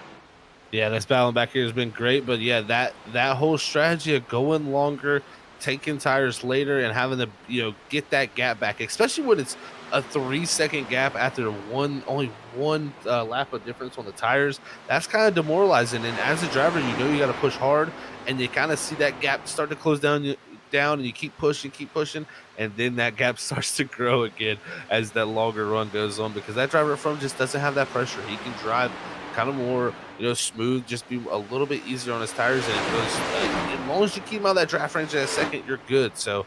Yeah, this battling back here has been great, but yeah, that whole strategy of going longer, taking tires later, and having to get that gap back, especially when it's a 3-second gap after only one lap of difference on the tires, that's kind of demoralizing. And as a driver, you got to push hard, and you kind of see that gap start to close down, and you keep pushing, and then that gap starts to grow again as that longer run goes on, because that driver in front just doesn't have that pressure. He can drive kind of more smooth, just be a little bit easier on his tires, and it goes as long as you keep him out of that draft range at a second, you're good. So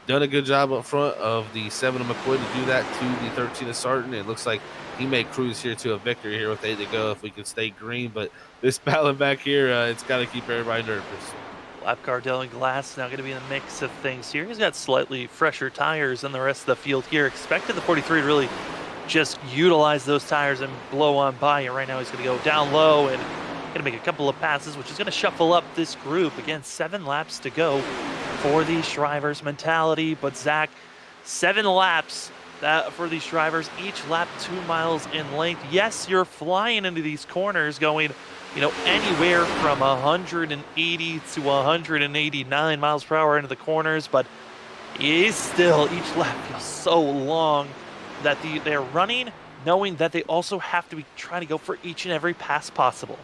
done a good job up front of the 7 of McCoy to do that to the 13 of Sarton. It looks like he may cruise here to a victory here with 8 to go if we can stay green. But this battle back here, it's got to keep everybody nervous. Lap car Dylan Glass now going to be in the mix of things here. He's got slightly fresher tires than the rest of the field here. Expected the 43 to really just utilize those tires and blow on by. And right now he's going to go down low and going to make a couple of passes, which is going to shuffle up this group. Again, 7 laps to go for these drivers' mentality. But Zach, 7 laps for these drivers, each lap 2 miles in length. Yes, you're flying into these corners going, anywhere from 180 to 189 miles per hour into the corners, but is still, each lap feels so long that they're running, knowing that they also have to be trying to go for each and every pass possible.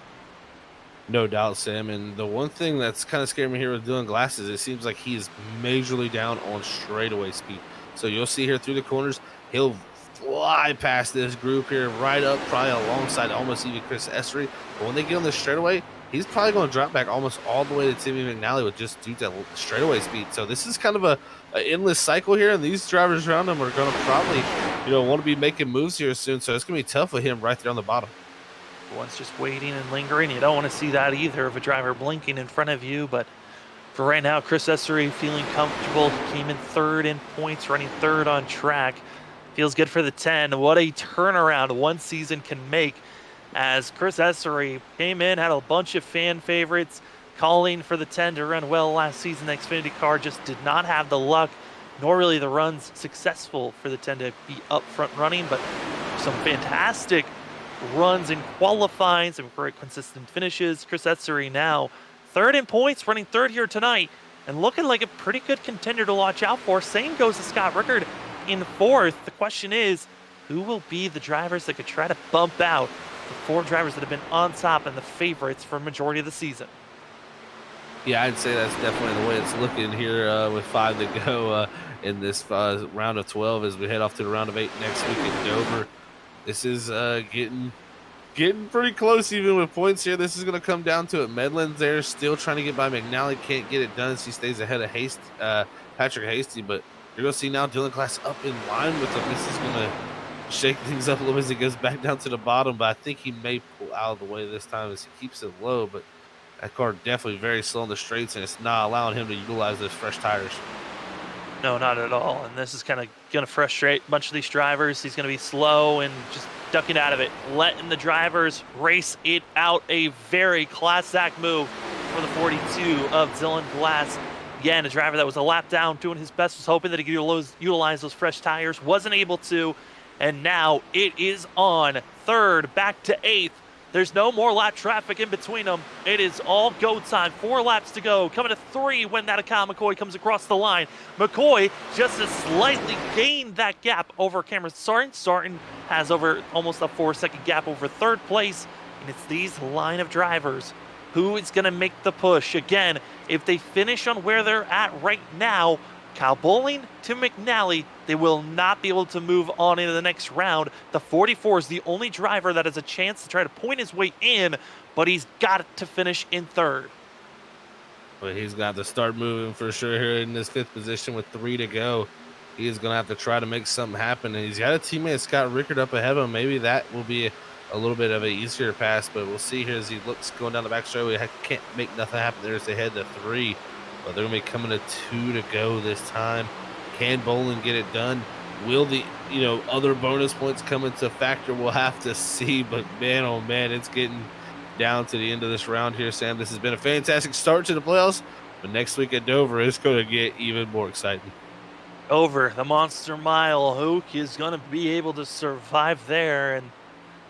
No doubt, Sam. And the one thing that's kind of scaring me here with Dylan Glass is it seems like he's majorly down on straightaway speed. So you'll see here through the corners, he'll fly past this group here, right up, probably alongside almost even Chris Essery. But when they get on the straightaway, he's probably going to drop back almost all the way to Timmy McNally with just due to straightaway speed. So this is kind of a endless cycle here, and these drivers around him are going to probably, want to be making moves here soon. So it's going to be tough with him right there on the bottom. One's just waiting and lingering. You don't want to see that either of a driver blinking in front of you. But for right now, Chris Essery feeling comfortable. He came in 3rd in points, running 3rd on track. Feels good for the 10. What a turnaround one season can make, as Chris Essery came in, had a bunch of fan favorites calling for the 10 to run well last season. The Xfinity car just did not have the luck, nor really the runs successful for the 10 to be up front running, but some fantastic runs in qualifying, some great consistent finishes. Chris Essery now 3rd in points, running 3rd here tonight, and looking like a pretty good contender to watch out for. Same goes to Scott Rickard in 4th. The question is, who will be the drivers that could try to bump out the 4 drivers that have been on top and the favorites for a majority of the season? Yeah, I'd say that's definitely the way it's looking here with 5 to go in this round of 12 as we head off to the round of 8 next week at Dover. This is getting pretty close even with points here. This is going to come down to it. Medlin's there still trying to get by McNally. Can't get it done as he stays ahead of Patrick Hasty. But you're going to see now Dylan Glass up in line with him. This is going to shake things up a little bit as he goes back down to the bottom. But I think he may pull out of the way this time as he keeps it low. But that car definitely very slow on the straights, and it's not allowing him to utilize those fresh tires. No, not at all. And this is kind of going to frustrate a bunch of these drivers. He's going to be slow and just ducking out of it, letting the drivers race it out. A very class act move for the 42 of Dylan Glass. Again, a driver that was a lap down, doing his best, was hoping that he could utilize those fresh tires, wasn't able to, and now it is on 3rd, back to 8th. There's no more lap traffic in between them. It is all go time. 4 laps to go. Coming to 3 when that Kyle McCoy comes across the line. McCoy just has slightly gained that gap over Cameron Sarton. Sarton has over almost a 4-second gap over 3rd place. And it's these line of drivers who is going to make the push. Again, if they finish on where they're at right now, Kyle Bowling to McNally, they will not be able to move on into the next round. The 44 is the only driver that has a chance to try to point his way in, but he's got to finish in 3rd. But he's got to start moving for sure here in this 5th position with 3 to go. He is going to have to try to make something happen. And he's got a teammate, Scott Rickard, up ahead of him. Maybe that will be a little bit of an easier pass, but we'll see here as he looks going down the back straightaway. Can't make nothing happen there as they head to 3. But they're going to be coming to 2 to go this time. Can Bolin get it done? Will the other bonus points come into factor? We'll have to see. But man, oh man, it's getting down to the end of this round here, Sam. This has been a fantastic start to the playoffs. But next week at Dover, it's going to get even more exciting. Over the Monster Mile, who is going to be able to survive there? And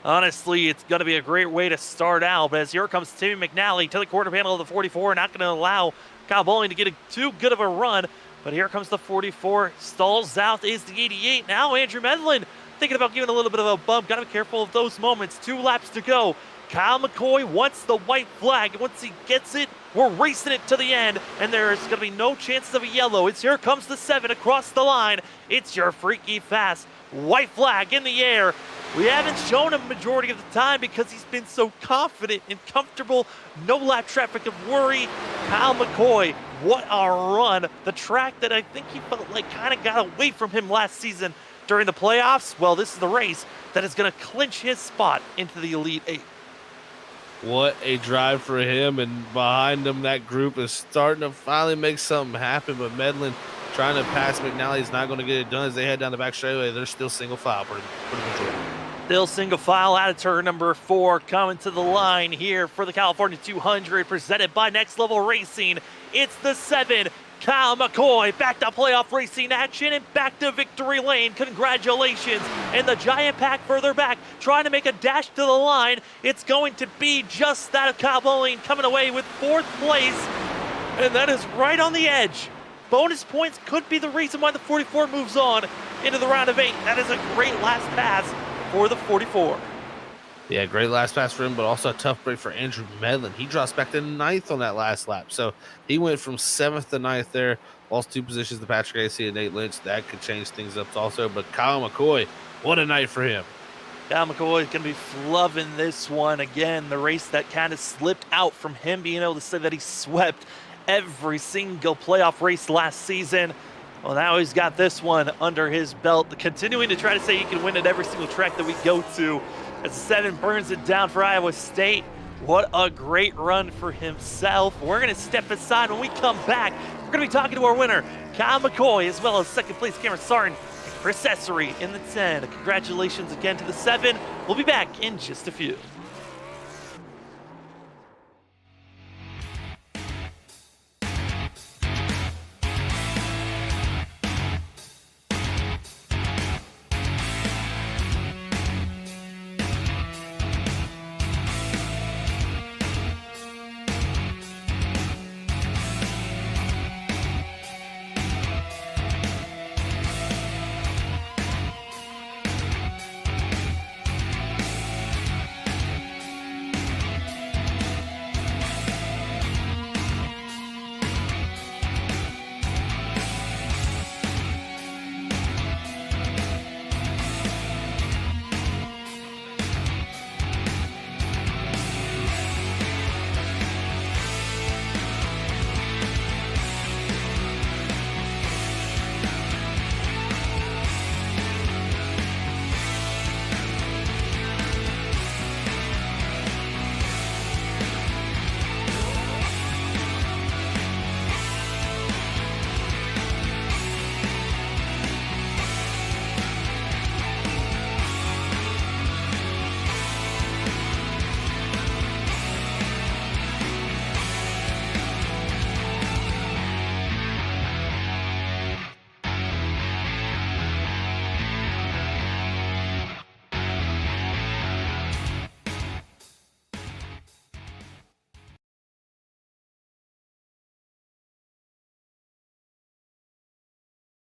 honestly, it's going to be a great way to start out. But as here comes Timmy McNally to the quarter panel of the 44, not going to allow Kyle Bowling to get too good of a run. But here comes the 44. Stalls out is the 88. Now Andrew Medlin thinking about giving a little bit of a bump. Got to be careful of those moments. 2 laps to go. Kyle McCoy wants the white flag. Once he gets it, we're racing it to the end. And there's going to be no chances of a yellow. Here comes the 7 across the line. It's your Freaky Fast. White flag in the air. We haven't shown him majority of the time because he's been so confident and comfortable. No lap traffic of worry. Kyle McCoy, what a run. The track that I think he felt like kind of got away from him last season during the playoffs. Well, this is the race that is going to clinch his spot into the Elite 8. What a drive for him, and behind him, that group is starting to finally make something happen, but Medlin trying to pass McNally is not going to get it done as they head down the back straightaway. They're still single file for the majority. Still single file out of turn number 4, coming to the line here for the California 200, presented by Next Level Racing. It's the 7, Kyle McCoy, back to playoff racing action and back to victory lane. Congratulations. And the giant pack further back, trying to make a dash to the line. It's going to be just that of Kyle Bowling coming away with 4th place. And that is right on the edge. Bonus points could be the reason why the 44 moves on into the round of 8. That is a great last pass for the 44. Yeah, great last pass for him, but also a tough break for Andrew Medlin. He drops back to 9th on that last lap. So he went from 7th to 9th there, lost 2 positions to Patrick Acey and Nate Lynch. That could change things up also. But Kyle McCoy, what a night for him. Kyle McCoy is going to be flubbing this one again. The race that kind of slipped out from him being able to say that he swept every single playoff race last season. Well, now he's got this one under his belt, continuing to try to say he can win at every single track that we go to. As 7 burns it down for Iowa State. What a great run for himself. We're going to step aside. When we come back, we're going to be talking to our winner, Kyle McCoy, as well as 2nd place Cameron Sartin and Chris Essery in the 10. Congratulations again to the 7. We'll be back in just a few.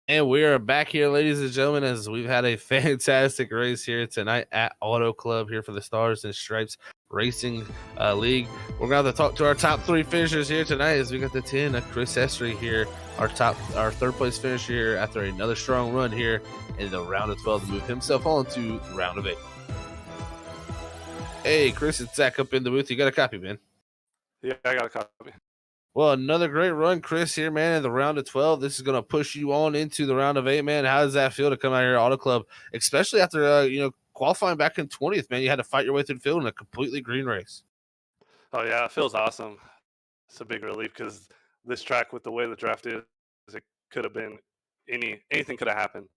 And we are back here, ladies and gentlemen, as we've had a fantastic race here tonight at Auto Club here for the Stars and Stripes Racing League. We're going to have to talk to our top 3 finishers here tonight as we got the 10 of Chris Essery here, our 3rd place finisher here after another strong run here in the round of 12 to move himself on to the round of 8. Hey, Chris, it's Zach up in the booth. You got a copy, man? Yeah, I got a copy. Well, another great run, Chris, here, man, in the round of 12. This is going to push you on into the round of 8, man. How does that feel to come out here at Auto Club, especially after, qualifying back in 20th, man? You had to fight your way through the field in a completely green race. Oh, yeah, it feels awesome. It's a big relief because this track, with the way the draft is, it could have been anything could have happened.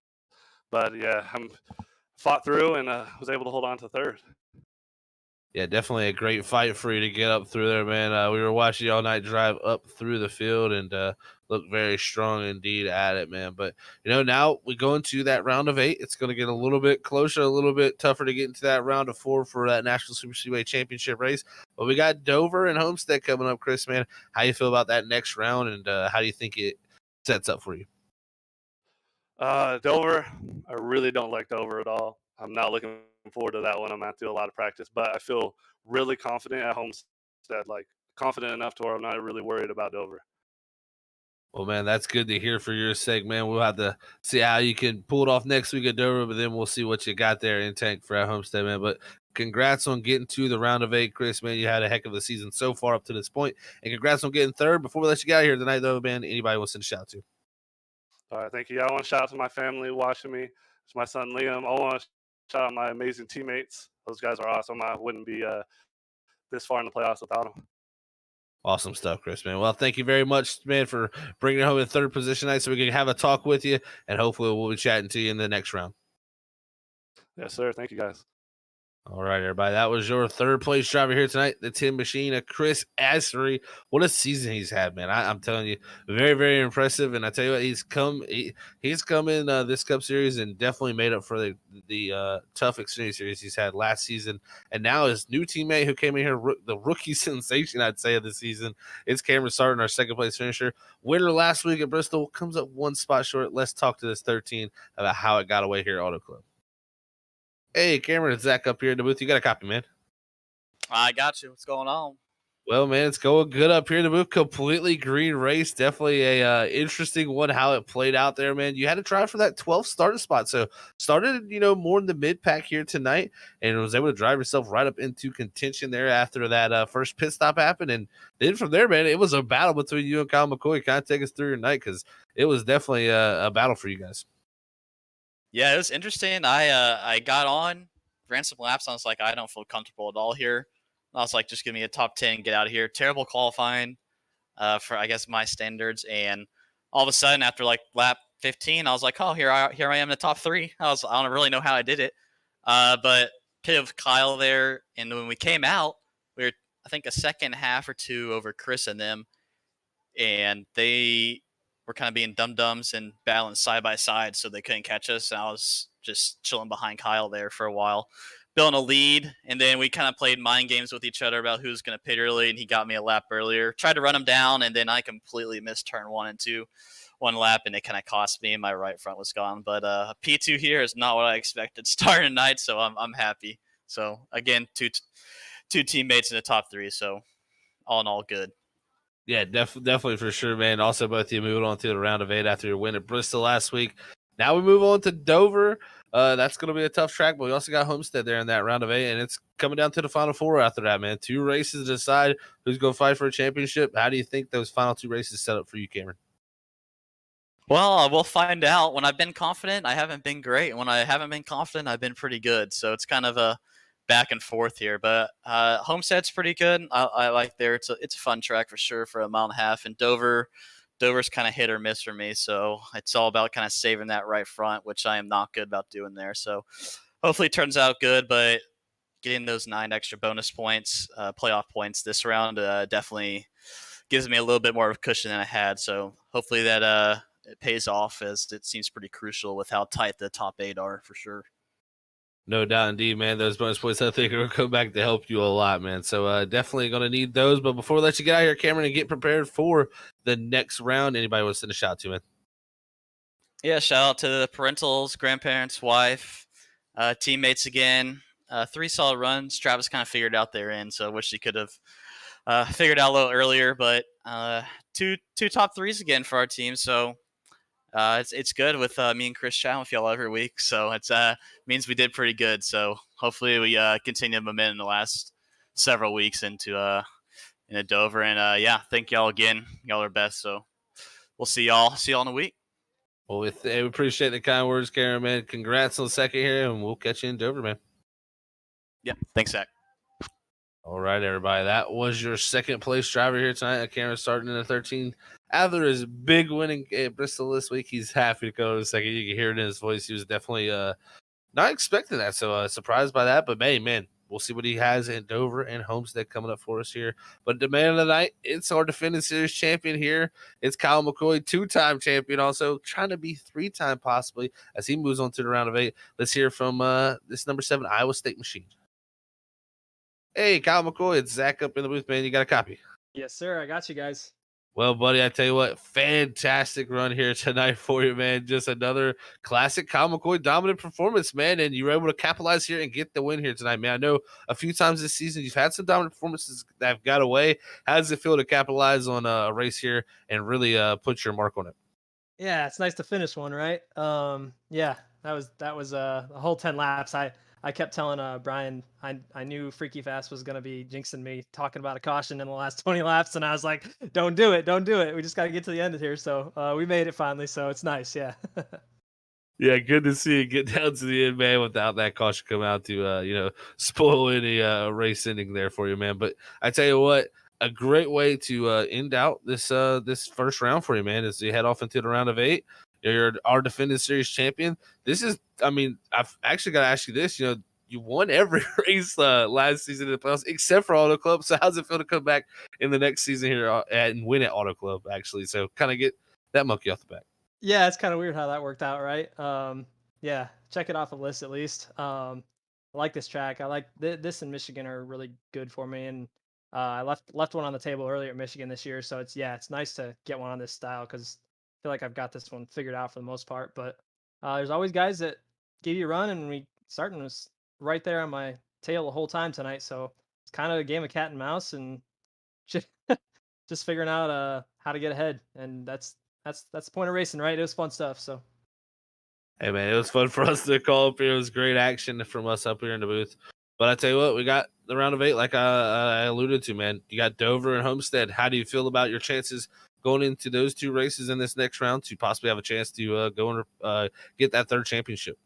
But, yeah, I'm fought through and was able to hold on to 3rd. Yeah, definitely a great fight for you to get up through there, man. We were watching you all night drive up through the field and look very strong indeed at it, man. But, now we go into that round of 8. It's going to get a little bit closer, a little bit tougher to get into that round of 4 for that National Super Speedway Championship race. But we got Dover and Homestead coming up, Chris, man. How you feel about that next round, and how do you think it sets up for you? Dover, I really don't like Dover at all. I'm not looking forward to that one. I'm going to have to do a lot of practice, but I feel really confident at Homestead, like confident enough to where I'm not really worried about Dover. Well, man, that's good to hear for your sake, man. We'll have to see how you can pull it off next week at Dover, but then we'll see what you got there in tank for at Homestead, man. But congrats on getting to the round of 8, Chris, man. You had a heck of a season so far up to this point, and congrats on getting 3rd. Before we let you get out of here tonight, though, man, anybody wants to shout out to? All right, thank you. I want to shout out to my family watching me. It's my son, Liam. I want to shout out my amazing teammates. Those guys are awesome. I wouldn't be this far in the playoffs without him. Awesome stuff, Chris, man. Well, thank you very much, man, for bringing it home in third position tonight so we can have a talk with you, and hopefully we'll be chatting to you in the next round. Yes, sir. Thank you, guys. All right, everybody. That was your third place driver here tonight, the Tin Machine, Chris Assery. What a season he's had, man. I'm telling you, very, very impressive. And I tell you what, he's come in this Cup Series and definitely made up for the tough Xfinity Series he's had last season. And now his new teammate who came in here, the rookie sensation, I'd say, of the season, is Cameron Sarton, our second place finisher. Winner last week at Bristol, comes up one spot short. Let's talk to this 13 about how it got away here at Auto Club. Hey, Cameron, it's Zach up here in the booth. You got a copy, man? I got you. What's going on? Well, man, it's going good up here in the booth. Completely green race. Definitely a interesting one, how it played out there, man. You had to try for that 12th starting spot. So started, more in the mid-pack here tonight and was able to drive yourself right up into contention there after that first pit stop happened. And then from there, man, it was a battle between you and Kyle McCoy. Kind of take us through your night because it was definitely a battle for you guys. Yeah, it was interesting. I got on, ran some laps. I was like, I don't feel comfortable at all here. I was like, just give me a top 10 and get out of here. Terrible qualifying for, I guess, my standards. And all of a sudden, after like lap 15, I was like, oh, here I am in the top 3. I don't really know how I did it. But pit of Kyle there. And when we came out, we were, I think, a second half or two over Chris and them. And they were kind of being dum-dums and battling side by side, so they couldn't catch us. And I was just chilling behind Kyle there for a while, building a lead. And then we kind of played mind games with each other about who's going to pit early, and he got me a lap earlier. Tried to run him down, and then I completely missed turn 1 and 2 one lap, and it kind of cost me, and my right front was gone. But P2 here is not what I expected starting tonight, so I'm happy. So, again, two teammates in the top 3, so all in all, good. Yeah, definitely for sure, man. Also, both of you moving on to the round of 8 after your win at Bristol last week. Now we move on to Dover. That's going to be a tough track, but we also got Homestead there in that round of 8, and it's coming down to the final 4 after that, man. 2 races to decide who's going to fight for a championship. How do you think those final 2 races set up for you, Cameron? Well, we'll find out. When I've been confident, I haven't been great. When I haven't been confident, I've been pretty good. So it's kind of a back and forth here, but Homestead's pretty good. I like there. It's a fun track for sure for a mile and a half, and Dover's kind of hit or miss for me, so it's all about kind of saving that right front, which I am not good about doing there. So hopefully it turns out good, but getting those 9 extra bonus points, playoff points this round definitely gives me a little bit more of a cushion than I had. So hopefully that it pays off, as it seems pretty crucial with how tight the top 8 are for sure. No doubt, indeed, man. Those bonus points, I think, are going to come back to help you a lot, man. So definitely going to need those. But before we let you get out here, Cameron, and get prepared for the next round, anybody want to send a shout to, man? Yeah, shout out to the parentals, grandparents, wife, teammates again. 3 solid runs. Travis kind of figured out their end, so I wish he could have figured out a little earlier. But two top 3s again for our team, so it's good with me and Chris chatting with y'all every week. So it's means we did pretty good. So hopefully we continue the momentum in the last several weeks into Dover. And yeah, thank y'all again. Y'all are best. So we'll see y'all in a week. Well, we appreciate the kind words, Cameron, man. Congrats on the second here, and we'll catch you in Dover, man. Yeah, thanks, Zach. All right, everybody. That was your second place driver here tonight. Cameron starting in the 13. After his big winning at Bristol this week, he's happy to go to the second. You can hear it in his voice. He was definitely not expecting that, so surprised by that. But, hey, man, we'll see what he has in Dover and Homestead coming up for us here. But the man of the night, it's our defending series champion here. It's Kyle McCoy, 2-time champion, also trying to be 3-time possibly as he moves on to the round of 8. Let's hear from this number 7 Iowa State machine. Hey, Kyle McCoy, it's Zach up in the booth, man. You got a copy? Yes, sir. I got you guys. Well, buddy, I tell you what, fantastic run here tonight for you, man. Just another classic Kyle McCoy dominant performance, man. And you were able to capitalize here and get the win here tonight, man. I know a few times this season you've had some dominant performances that have got away. How does it feel to capitalize on a race here and really put your mark on it? Yeah, it's nice to finish one, right? Yeah, that was a whole 10 laps. I kept telling Brian I knew Freaky Fast was going to be jinxing me, talking about a caution in the last 20 laps, and I was like, don't do it. We just got to get to the end of here. So we made it finally, so it's nice, yeah. Yeah, good to see it get down to the end, man, without that caution come out to, spoil any race ending there for you, man. But I tell you what, a great way to end out this first round for you, man, as you head off into the round of 8. You're our defending series champion. This is, I mean, I've actually got to ask you this, you won every race last season in the playoffs except for Auto Club. So how's it feel to come back in the next season here and win at Auto Club, actually? So kind of get that monkey off the back. Yeah, it's kind of weird how that worked out, right? Yeah, check it off the list at least. I like this track. I like this and Michigan are really good for me, and I left one on the table earlier at Michigan this year, so it's nice to get one on this style because I feel like I've got this one figured out for the most part. But there's always guys that give you a run, and starting was right there on my tail the whole time tonight. So it's kind of a game of cat and mouse, and just just figuring out how to get ahead, and that's the point of racing, right? It was fun stuff. So Hey, man, it was fun for us to call up here. It was great action from us up here in the booth. But I tell you what, we got the round of 8, like I alluded to, man. You got Dover and Homestead. How do you feel about your chances going into those 2 races in this next round to possibly have a chance to go and get that 3rd championship?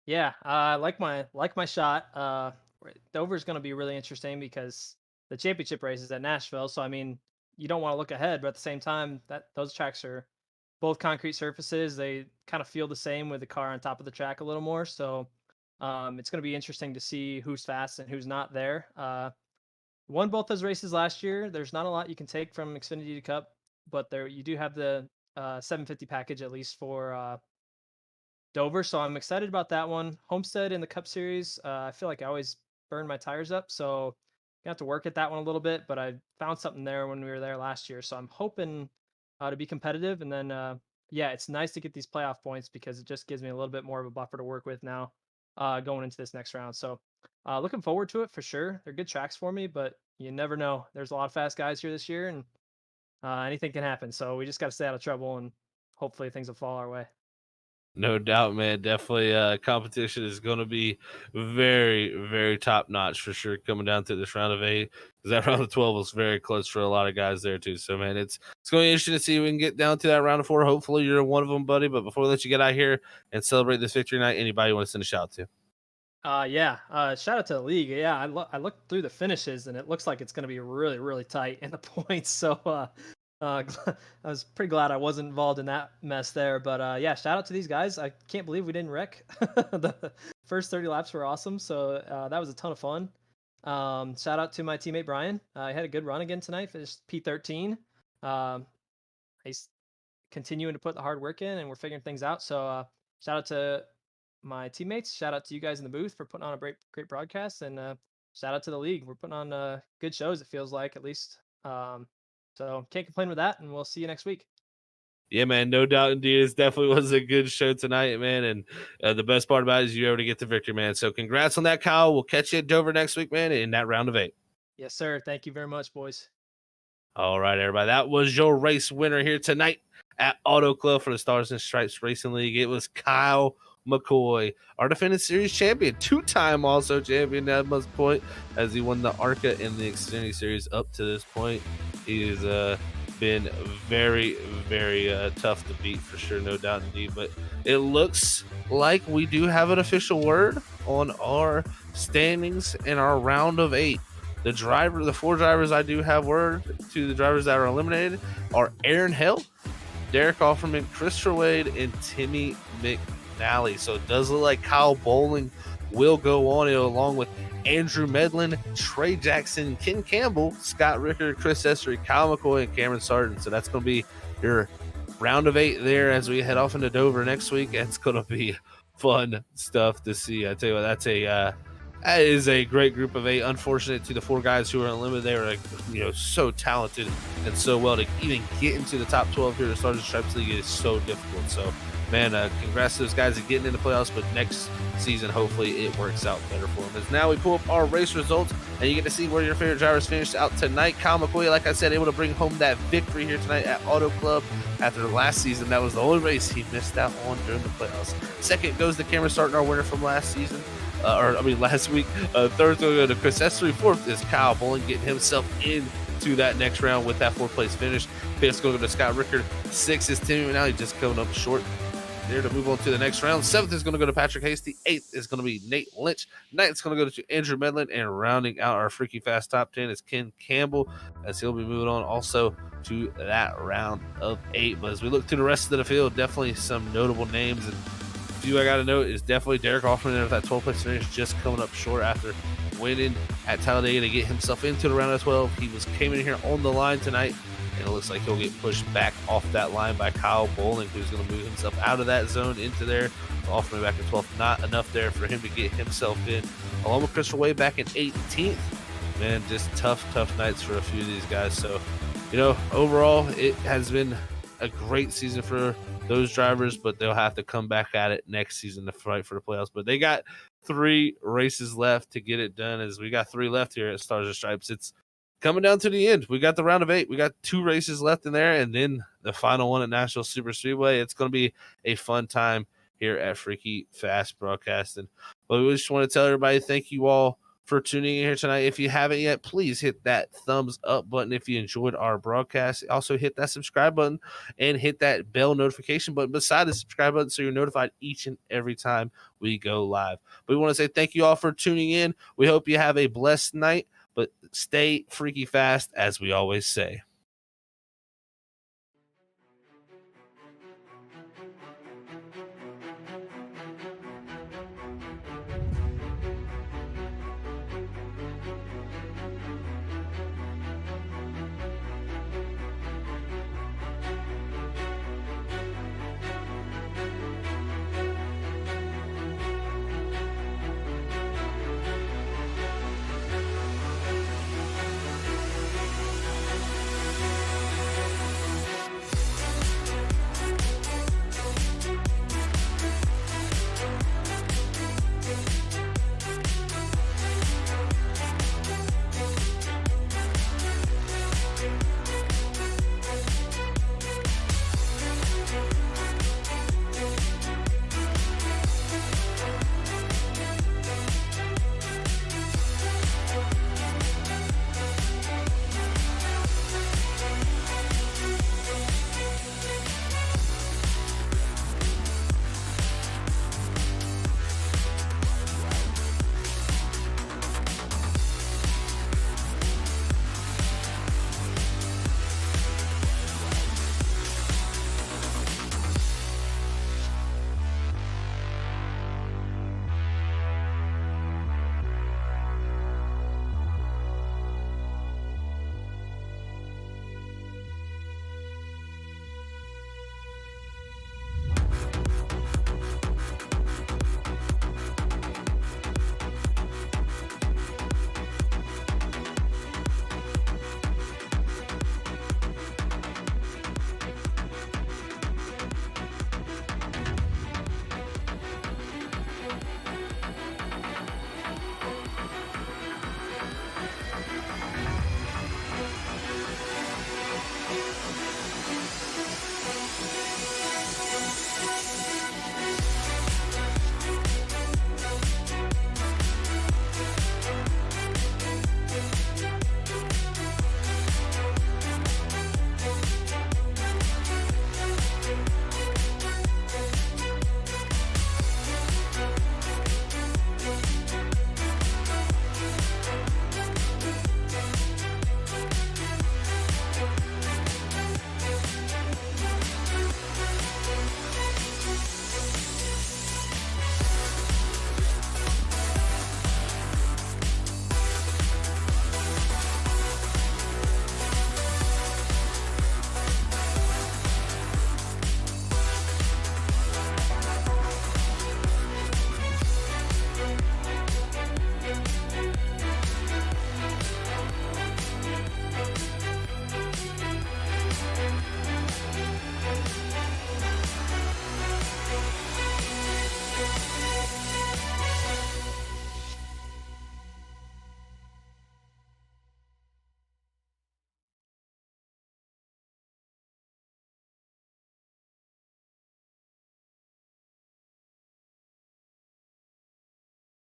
yeah, I like my shot. Dover's going to be really interesting because the championship race is at Nashville. So I mean, you don't want to look ahead, but at the same time, that those tracks are both concrete surfaces. They kind of feel the same with the car on top of the track a little more. So it's going to be interesting to see who's fast and who's not there. Won both those races last year. There's not a lot you can take from Xfinity to Cup, but there you do have the 750 package at least for Dover. So I'm excited about that one. Homestead in the Cup Series. I feel like I always burn my tires up, so I have to work at that one a little bit. But I found something there when we were there last year, so I'm hoping to be competitive. And then yeah, it's nice to get these playoff points because it just gives me a little bit more of a buffer to work with now going into this next round. So looking forward to it for sure. They're good tracks for me, but you never know. There's a lot of fast guys here this year, and anything can happen. So we just got to stay out of trouble, and hopefully things will fall our way. No doubt, man. Definitely competition is going to be very, very top-notch for sure coming down to this round of 8. Because that round of 12 was very close for a lot of guys there, too. So, man, it's going to be interesting to see if we can get down to that round of 4. Hopefully you're one of them, buddy. But before we let you get out here and celebrate this victory night, anybody you want to send a shout to? Shout out to the league. Yeah, I looked through the finishes, and it looks like it's going to be really, really tight in the points. So I was pretty glad I wasn't involved in that mess there. But yeah, shout out to these guys. I can't believe we didn't wreck. The first 30 laps were awesome, so that was a ton of fun. Shout out to my teammate Brian. I had a good run again tonight. Finished P13. He's continuing to put the hard work in, and we're figuring things out. So shout out to my teammates. Shout out to you guys in the booth for putting on a great broadcast, and shout out to the league. We're putting on good shows. It feels like, at least. So can't complain with that, and we'll see you next week. Yeah, man, no doubt indeed. It definitely was a good show tonight, man. And the best part about it is you were able to get the victory, man. So congrats on that, Kyle. We'll catch you at Dover next week, man, in that round of 8. Yes, sir. Thank you very much, boys. All right, everybody. That was your race winner here tonight at Auto Club for the Stars and Stripes Racing League. It was Kyle McCoy, our defending series champion, 2-time also champion at most point, as he won the ARCA and the Xfinity Series up to this point. He has been very, very tough to beat for sure, no doubt indeed. But it looks like we do have an official word on our standings in our round of 8. The 4 drivers I do have word to the drivers that are eliminated are Aaron Hill, Derek Offerman, Christopher Wade, and Timmy McNally. So it does look like Kyle Bowling will go on along with Andrew Medlin, Trey Jackson, Ken Campbell, Scott Ricker, Chris Essery, Kyle McCoy, and Cameron Sargent. So that's going to be your round of 8 there as we head off into Dover next week. It's going to be fun stuff to see. I tell you what, that is a great group of 8. Unfortunate to the 4 guys who are unlimited. They were so talented and so well to even get into the top 12 here at the Stars and Stripes League is so difficult. So, man, congrats to those guys at getting into playoffs, but next season, hopefully it works out better for them. As now we pull up our race results, and you get to see where your favorite drivers finished out tonight. Kyle McCoy, like I said, able to bring home that victory here tonight at Auto Club. After last season, that was the only race he missed out on during the playoffs. Second goes to Cameron Sargent, our winner from last season. Last week. Third go to Chris Essery. Fourth is Kyle Bowling getting himself into that next round with that 4th place finish. Fifth go to Scott Rickard. 6th is Timmy McNally, just coming up short. there to move on to the next round. 7th is going to go to Patrick Hasty. 8th is going to be Nate Lynch. 9th is going to go to Andrew Medlin. And rounding out our Freaky Fast top 10 is Ken Campbell, as he'll be moving on also to that round of 8. But as we look to the rest of the field, definitely some notable names. And a few I got to note is definitely Derek Hoffman there with that 12th place finish, just coming up short after winning at Talladega to get himself into the round of 12. He came in here on the line tonight, and it looks like he'll get pushed back off that line by Kyle Bowling, who's going to move himself out of that zone into there. Hoffman back in 12th, not enough there for him to get himself in. Along with Christopher Way back in 18th. Man, just tough nights for a few of these guys. So, overall, it has been a great season for those drivers, but they'll have to come back at it next season to fight for the playoffs. But they got 3 races left to get it done, as we got 3 left here at Stars and Stripes. It's coming down to the end. We got the round of 8. We got 2 races left in there, and then the final one at Nashville Super Speedway. It's going to be a fun time here at Freaky Fast Broadcasting. But we just want to tell everybody thank you all for tuning in here tonight. If you haven't yet, please hit that thumbs up button if you enjoyed our broadcast. Also hit that subscribe button and hit that bell notification button beside the subscribe button so you're notified each and every time we go live. But we want to say thank you all for tuning in. We hope you have a blessed night, but stay freaky fast, as we always say.